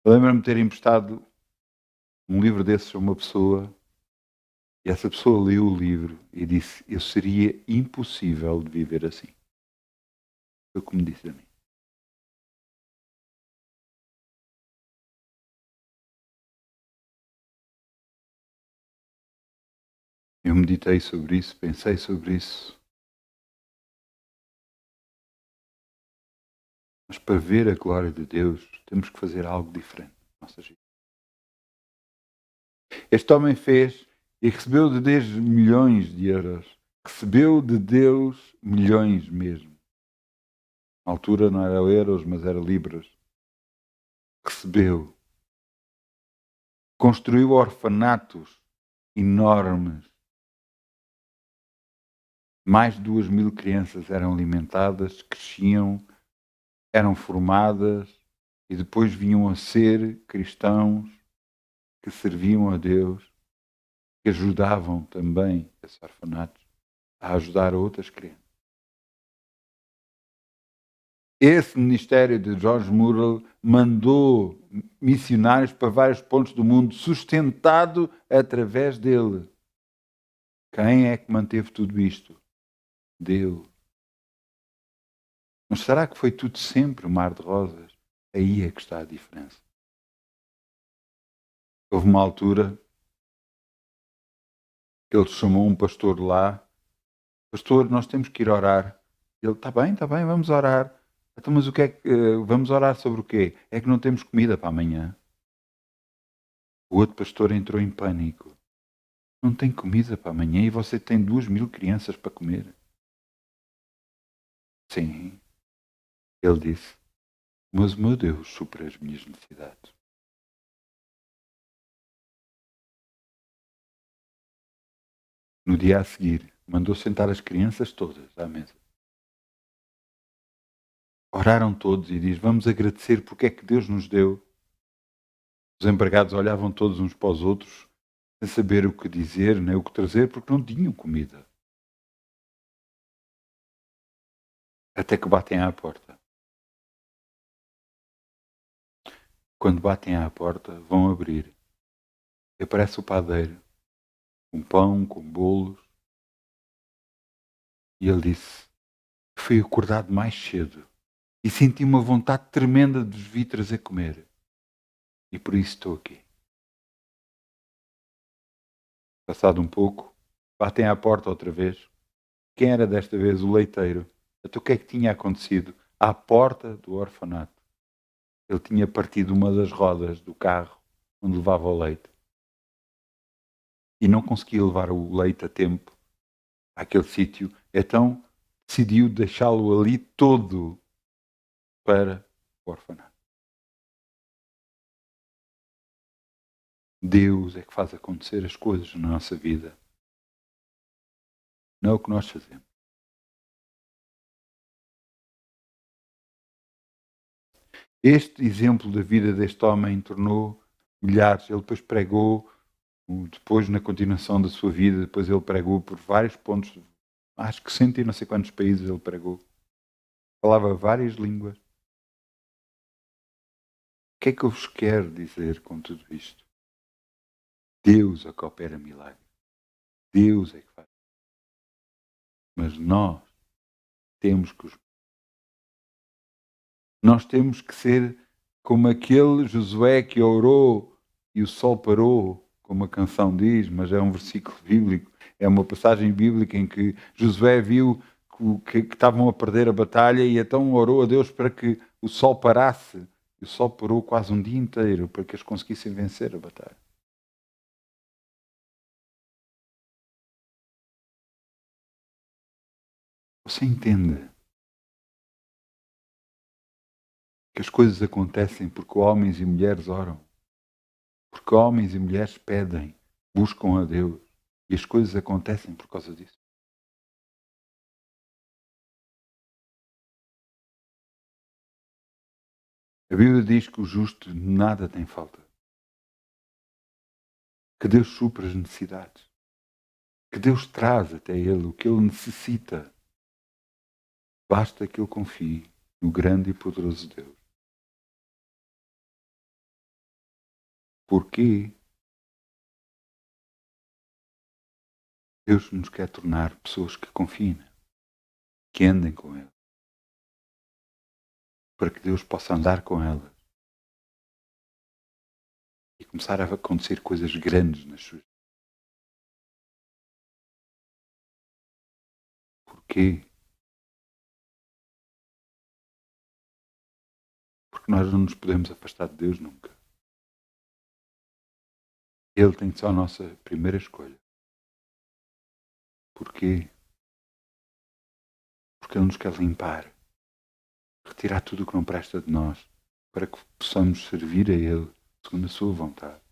Eu lembro-me de ter emprestado um livro desses a uma pessoa e essa pessoa leu o livro e disse: eu seria impossível de viver assim. Foi como disse a mim. Eu meditei sobre isso, pensei sobre isso. Mas para ver a glória de Deus, temos que fazer algo diferente na nossa vida. Este homem fez e recebeu de Deus milhões de euros. Recebeu de Deus milhões mesmo. Na altura não era euros, mas era libras. Recebeu. Construiu orfanatos enormes. Mais de 2.000 crianças eram alimentadas, cresciam, eram formadas e depois vinham a ser cristãos que serviam a Deus, que ajudavam também esses orfanatos a ajudar outras crianças. Esse ministério de George Mural mandou missionários para vários pontos do mundo, sustentado através dele. Quem é que manteve tudo isto? Deus. Mas será que foi tudo sempre um mar de rosas? Aí é que está a diferença. Houve uma altura que ele chamou um pastor lá. Pastor, nós temos que ir orar. Ele, está bem, vamos orar. Então, mas o que é que vamos orar sobre o quê? É que não temos comida para amanhã. O outro pastor entrou em pânico. Não tem comida para amanhã e você tem 2.000 crianças para comer. Sim. Ele disse, mas o meu Deus supra as minhas necessidades. No dia a seguir, mandou sentar as crianças todas à mesa. Oraram todos e diz, vamos agradecer porque é que Deus nos deu. Os empregados olhavam todos uns para os outros, sem saber o que dizer, nem o que trazer, porque não tinham comida. Até que batem à porta. Quando batem à porta, vão abrir. E aparece o padeiro, com pão, com bolos. E ele disse, fui acordado mais cedo e senti uma vontade tremenda de vos vir trazer comer. E por isso estou aqui. Passado um pouco, batem à porta outra vez. Quem era desta vez? O leiteiro. Então o que é que tinha acontecido? À porta do orfanato, ele tinha partido uma das rodas do carro onde levava o leite. E não conseguia levar o leite a tempo àquele sítio. Então decidiu deixá-lo ali todo para o orfanato. Deus é que faz acontecer as coisas na nossa vida. Não é o que nós fazemos. Este exemplo da vida deste homem tornou milhares. Ele depois pregou Depois, na continuação da sua vida, depois ele pregou por vários pontos, acho que 100 e não sei quantos países ele pregou. Falava várias línguas. O que é que eu vos quero dizer com tudo isto? Deus é que opera milagres. Deus é que faz. Mas temos que nós temos que ser como aquele Josué que orou e o sol parou, como a canção diz, mas é um versículo bíblico, é uma passagem bíblica em que Josué viu que estavam a perder a batalha e então orou a Deus para que o sol parasse. E o sol parou quase um dia inteiro para que eles conseguissem vencer a batalha. Você entende que as coisas acontecem porque homens e mulheres oram, porque homens e mulheres pedem, buscam a Deus e as coisas acontecem por causa disso. A Bíblia diz que o justo nada tem falta. Que Deus supra as necessidades. Que Deus traz até ele o que ele necessita. Basta que ele confie no grande e poderoso Deus. Porquê Deus nos quer tornar pessoas que confiem, que andem com Ele, para que Deus possa andar com elas e começar a acontecer coisas grandes nas suas vidas. Porquê? Porque nós não nos podemos afastar de Deus nunca. Ele tem que ser a nossa primeira escolha. Porquê? Porque Ele nos quer limpar, retirar tudo o que não presta de nós, para que possamos servir a Ele segundo a sua vontade,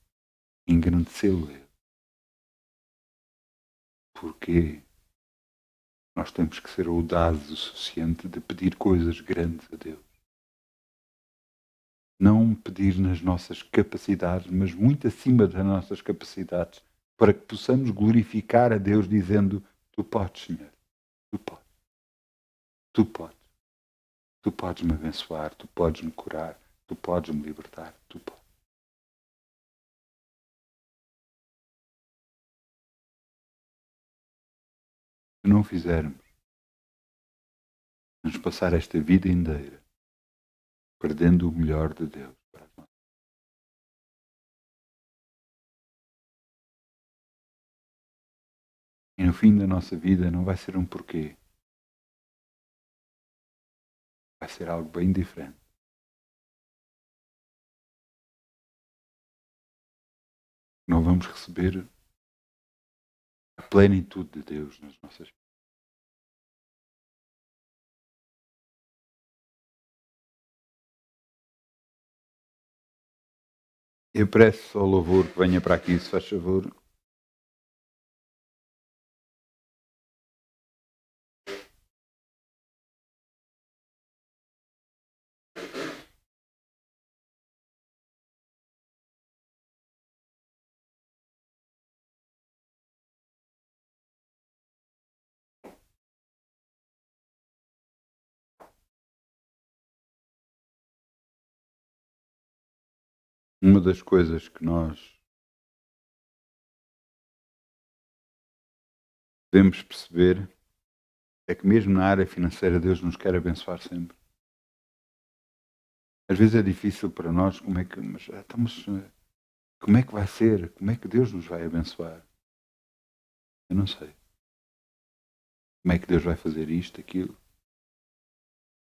e engrandecê-lo a Ele. Porque nós temos que ser audazes o suficiente de pedir coisas grandes a Deus. Não pedir nas nossas capacidades, mas muito acima das nossas capacidades, para que possamos glorificar a Deus dizendo: Tu podes, Senhor, tu podes, tu podes, tu podes me abençoar, tu podes me curar, tu podes me libertar, tu podes. Se não fizermos, vamos passar esta vida inteira perdendo o melhor de Deus para nós. E no fim da nossa vida não vai ser um porquê, vai ser algo bem diferente. Não vamos receber a plenitude de Deus nas nossas vidas. Eu peço ao louvor que venha para aqui, se faz favor. Uma das coisas que nós devemos perceber é que mesmo na área financeira Deus nos quer abençoar sempre. Às vezes é difícil para nós, como é que vai ser? Como é que Deus nos vai abençoar? Eu não sei. Como é que Deus vai fazer isto, aquilo?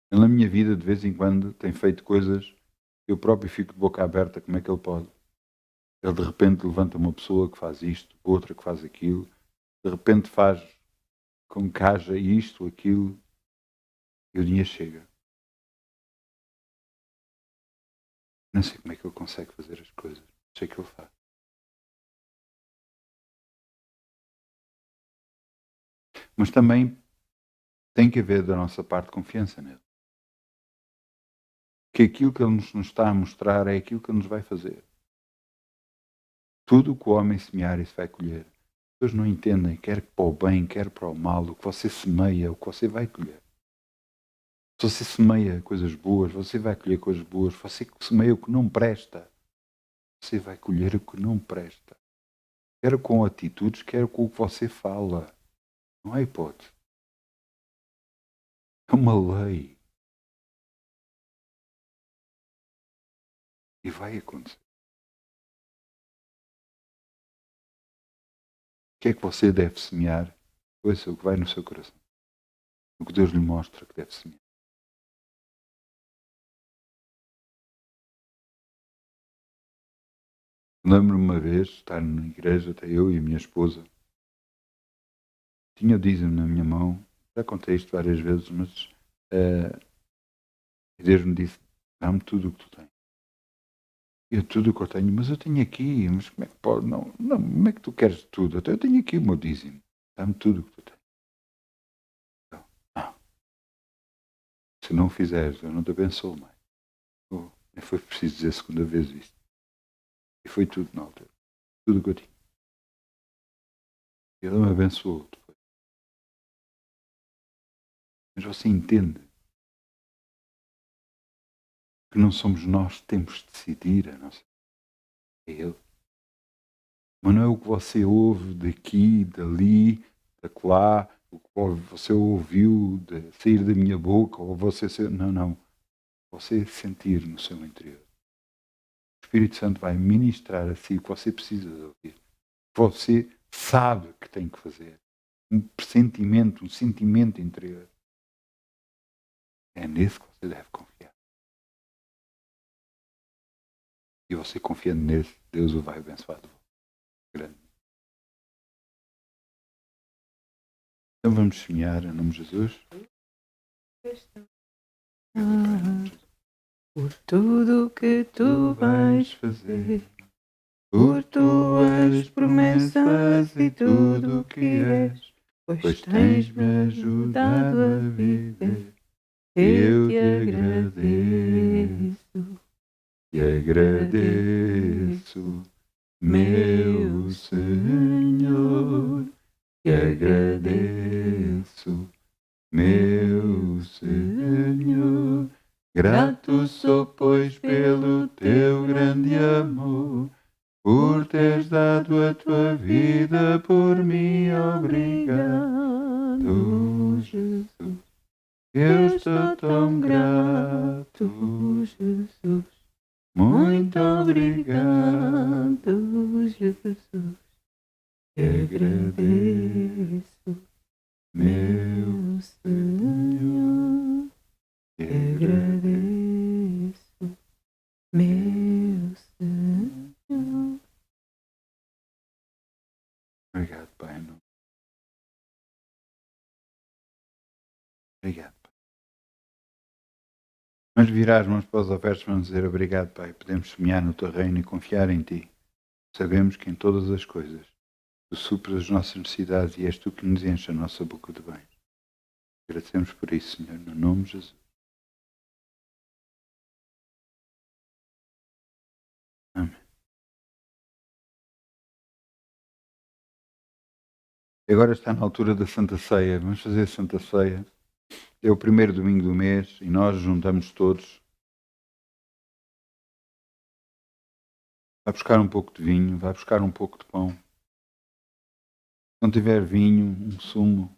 Ele, na minha vida, de vez em quando, tem feito coisas que eu próprio fico de boca aberta, como é que ele pode? Ele de repente levanta uma pessoa que faz isto, outra que faz aquilo, de repente faz com que haja isto, aquilo, e o dinheiro chega. Não sei como é que ele consegue fazer as coisas. Sei que ele faz. Mas também tem que haver da nossa parte confiança nele. Que aquilo que ele nos está a mostrar é aquilo que ele nos vai fazer. Tudo o que o homem semear, isso vai colher. As pessoas não entendem, quer para o bem, quer para o mal, o que você semeia, o que você vai colher. Se você semeia coisas boas, você vai colher coisas boas. Se você semeia o que não presta, você vai colher o que não presta. Quer com atitudes, quer com o que você fala. Não há hipótese. É uma lei. E vai acontecer. O que é que você deve semear? Ouça o que vai no seu coração. O que Deus lhe mostra que deve semear. Lembro-me uma vez, estar na igreja, até eu e a minha esposa. Tinha o dízimo na minha mão. Já contei isto várias vezes, mas Deus me disse, dá-me tudo o que tu tens. Eu tudo o que eu tenho, mas eu tenho aqui, mas como é que pode? Não, como é que tu queres tudo? Até eu tenho aqui o meu dízimo. Dá-me tudo o que tu tens. Então, se não fizeres, eu não te abençoo mais. Nem foi preciso dizer a segunda vez isto. E foi tudo na altura. Tudo o que eu tinha. Ele me abençoou depois. Mas você entende que não somos nós que temos de decidir a nossa. É Ele. Mas não é o que você ouve daqui, dali, daquela, o que você ouviu de sair da minha boca, ou você ser. Não. Você sentir no seu interior. O Espírito Santo vai ministrar a si o que você precisa de ouvir. Você sabe que tem que fazer. Um pressentimento, um sentimento interior. É nesse que você deve confiar. E você confiando nesse, Deus o vai abençoar de volta. Grande. Então vamos semear em nome de Jesus. Por tudo que tu vais fazer, por tuas promessas e tudo o que és, pois tens-me ajudado a viver. Eu te agradeço, meu Senhor, te agradeço, meu Senhor. Grato sou, pois, pelo teu grande amor, por teres dado a tua vida por mim. Obrigado, Jesus. Eu estou tão grato, Jesus. Muito obrigado, Jesus. Te agradeço, meu Senhor. Te agradeço, meu Senhor. Obrigado, Pai. Obrigado, Pai. Mas virar as mãos para os ofertos, vamos dizer obrigado, Pai. Podemos semear no teu reino e confiar em ti. Sabemos que em todas as coisas tu supres as nossas necessidades e és tu que nos enche a nossa boca de bens. Agradecemos por isso, Senhor, no nome de Jesus. Amém. E agora está na altura da Santa Ceia. Vamos fazer a Santa Ceia. É o primeiro domingo do mês e nós juntamos todos. Vai buscar um pouco de vinho, vai buscar um pouco de pão. Se não tiver vinho, um sumo,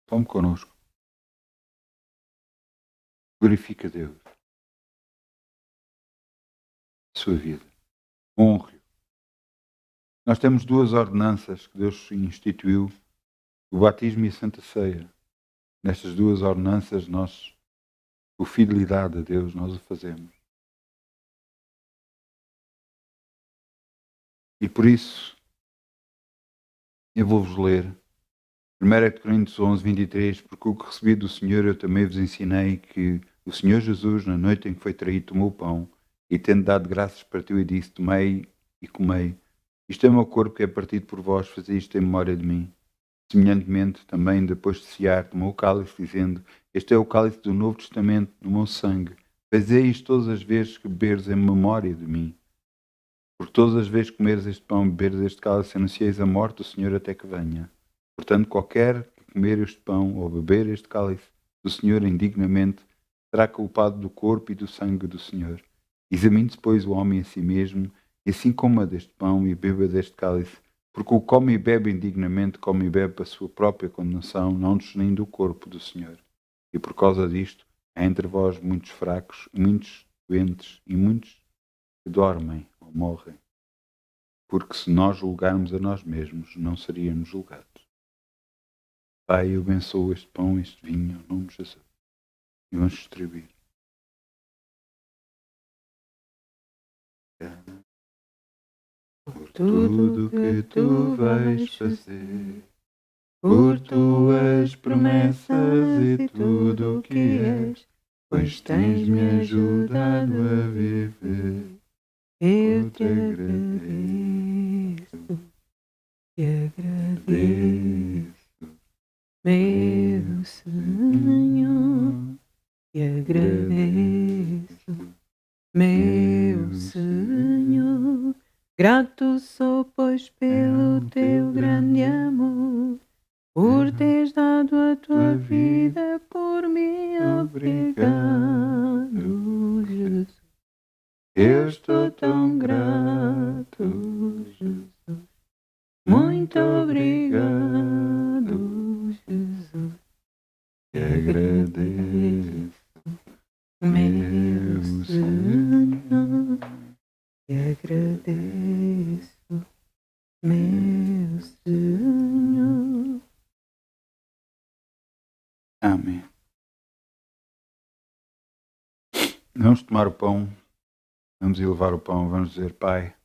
tome connosco. Glorifica Deus. A sua vida. Honre-o. Nós temos duas ordenanças que Deus instituiu, o batismo e a Santa Ceia. Nestas duas ordenanças, nós, por fidelidade a Deus, nós o fazemos. E por isso, eu vou-vos ler 1 Coríntios 11, 23, porque o que recebi do Senhor eu também vos ensinei, que o Senhor Jesus, na noite em que foi traído, tomou o pão e, tendo dado graças, partiu e disse, tomei e comei. Isto é o meu corpo que é partido por vós, fazei isto em memória de mim. Semelhantemente, também, depois de cear, tomou o cálice, dizendo, este é o cálice do Novo Testamento, do meu sangue. Fazei isto todas as vezes que beberes em memória de mim. Porque todas as vezes que comeres este pão e beberes este cálice, anuncieis a morte do Senhor até que venha. Portanto, qualquer que comer este pão ou beber este cálice do Senhor indignamente, será culpado do corpo e do sangue do Senhor. Examine-se, pois, o homem a si mesmo, e assim coma deste pão e beba deste cálice, porque o come e bebe indignamente, come e bebe para a sua própria condenação, não discernindo o corpo do Senhor. E por causa disto, há entre vós muitos fracos, muitos doentes e muitos que dormem ou morrem. Porque se nós julgarmos a nós mesmos, não seríamos julgados. Pai, eu abençoo este pão, este vinho, em nome de Jesus. E vamos distribuir. Por tudo que tu vais fazer, por tuas promessas e tudo o que és, pois tens-me ajudado a viver. Eu te agradeço, meu Senhor, te agradeço, meu Senhor. Grato sou, pois, pelo teu grande amor, por teres dado a tua vida por mim. Obrigado, Jesus. Eu estou tão grato, Jesus. Muito obrigado, Jesus. Te agradeço, meu Senhor. Te agradeço, meu Senhor. Amém. Vamos tomar o pão, vamos elevar o pão, vamos dizer, Pai,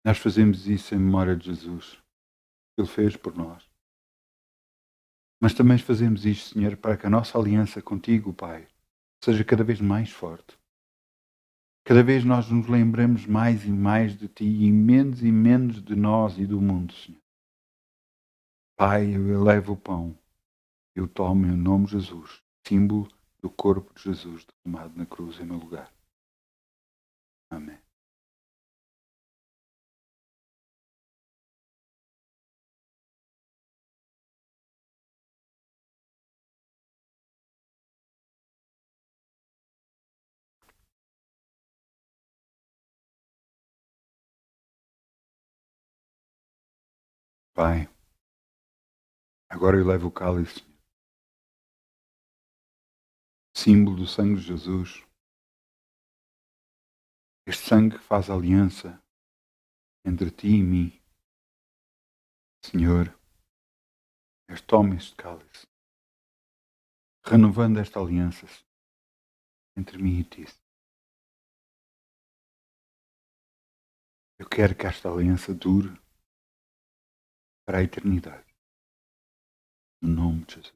nós fazemos isso em memória de Jesus, que Ele fez por nós. Mas também fazemos isto, Senhor, para que a nossa aliança contigo, Pai, seja cada vez mais forte. Cada vez nós nos lembremos mais e mais de Ti e menos de nós e do mundo, Senhor. Pai, eu elevo o pão, eu tomo em nome de Jesus, símbolo do corpo de Jesus derramado na cruz em meu lugar. Amém. Pai, agora eu levo o cálice, símbolo do sangue de Jesus. Este sangue que faz aliança entre ti e mim. Senhor, toma este cálice, renovando esta aliança entre mim e ti. Eu quero que esta aliança dure para a eternidade. Em nome de Jesus.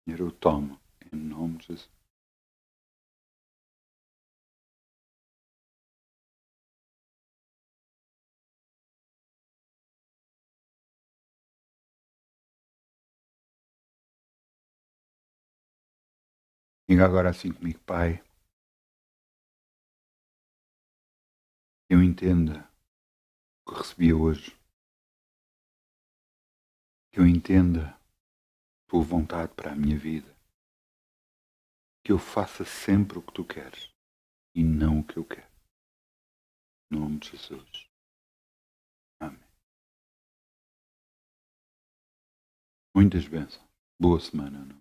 Senhor, eu tomo em nome de Jesus. Diga agora assim comigo, Pai. Eu entenda o que recebi hoje. Que eu entenda a tua vontade para a minha vida. Que eu faça sempre o que tu queres e não o que eu quero. Em nome de Jesus. Amém. Muitas bênçãos. Boa semana.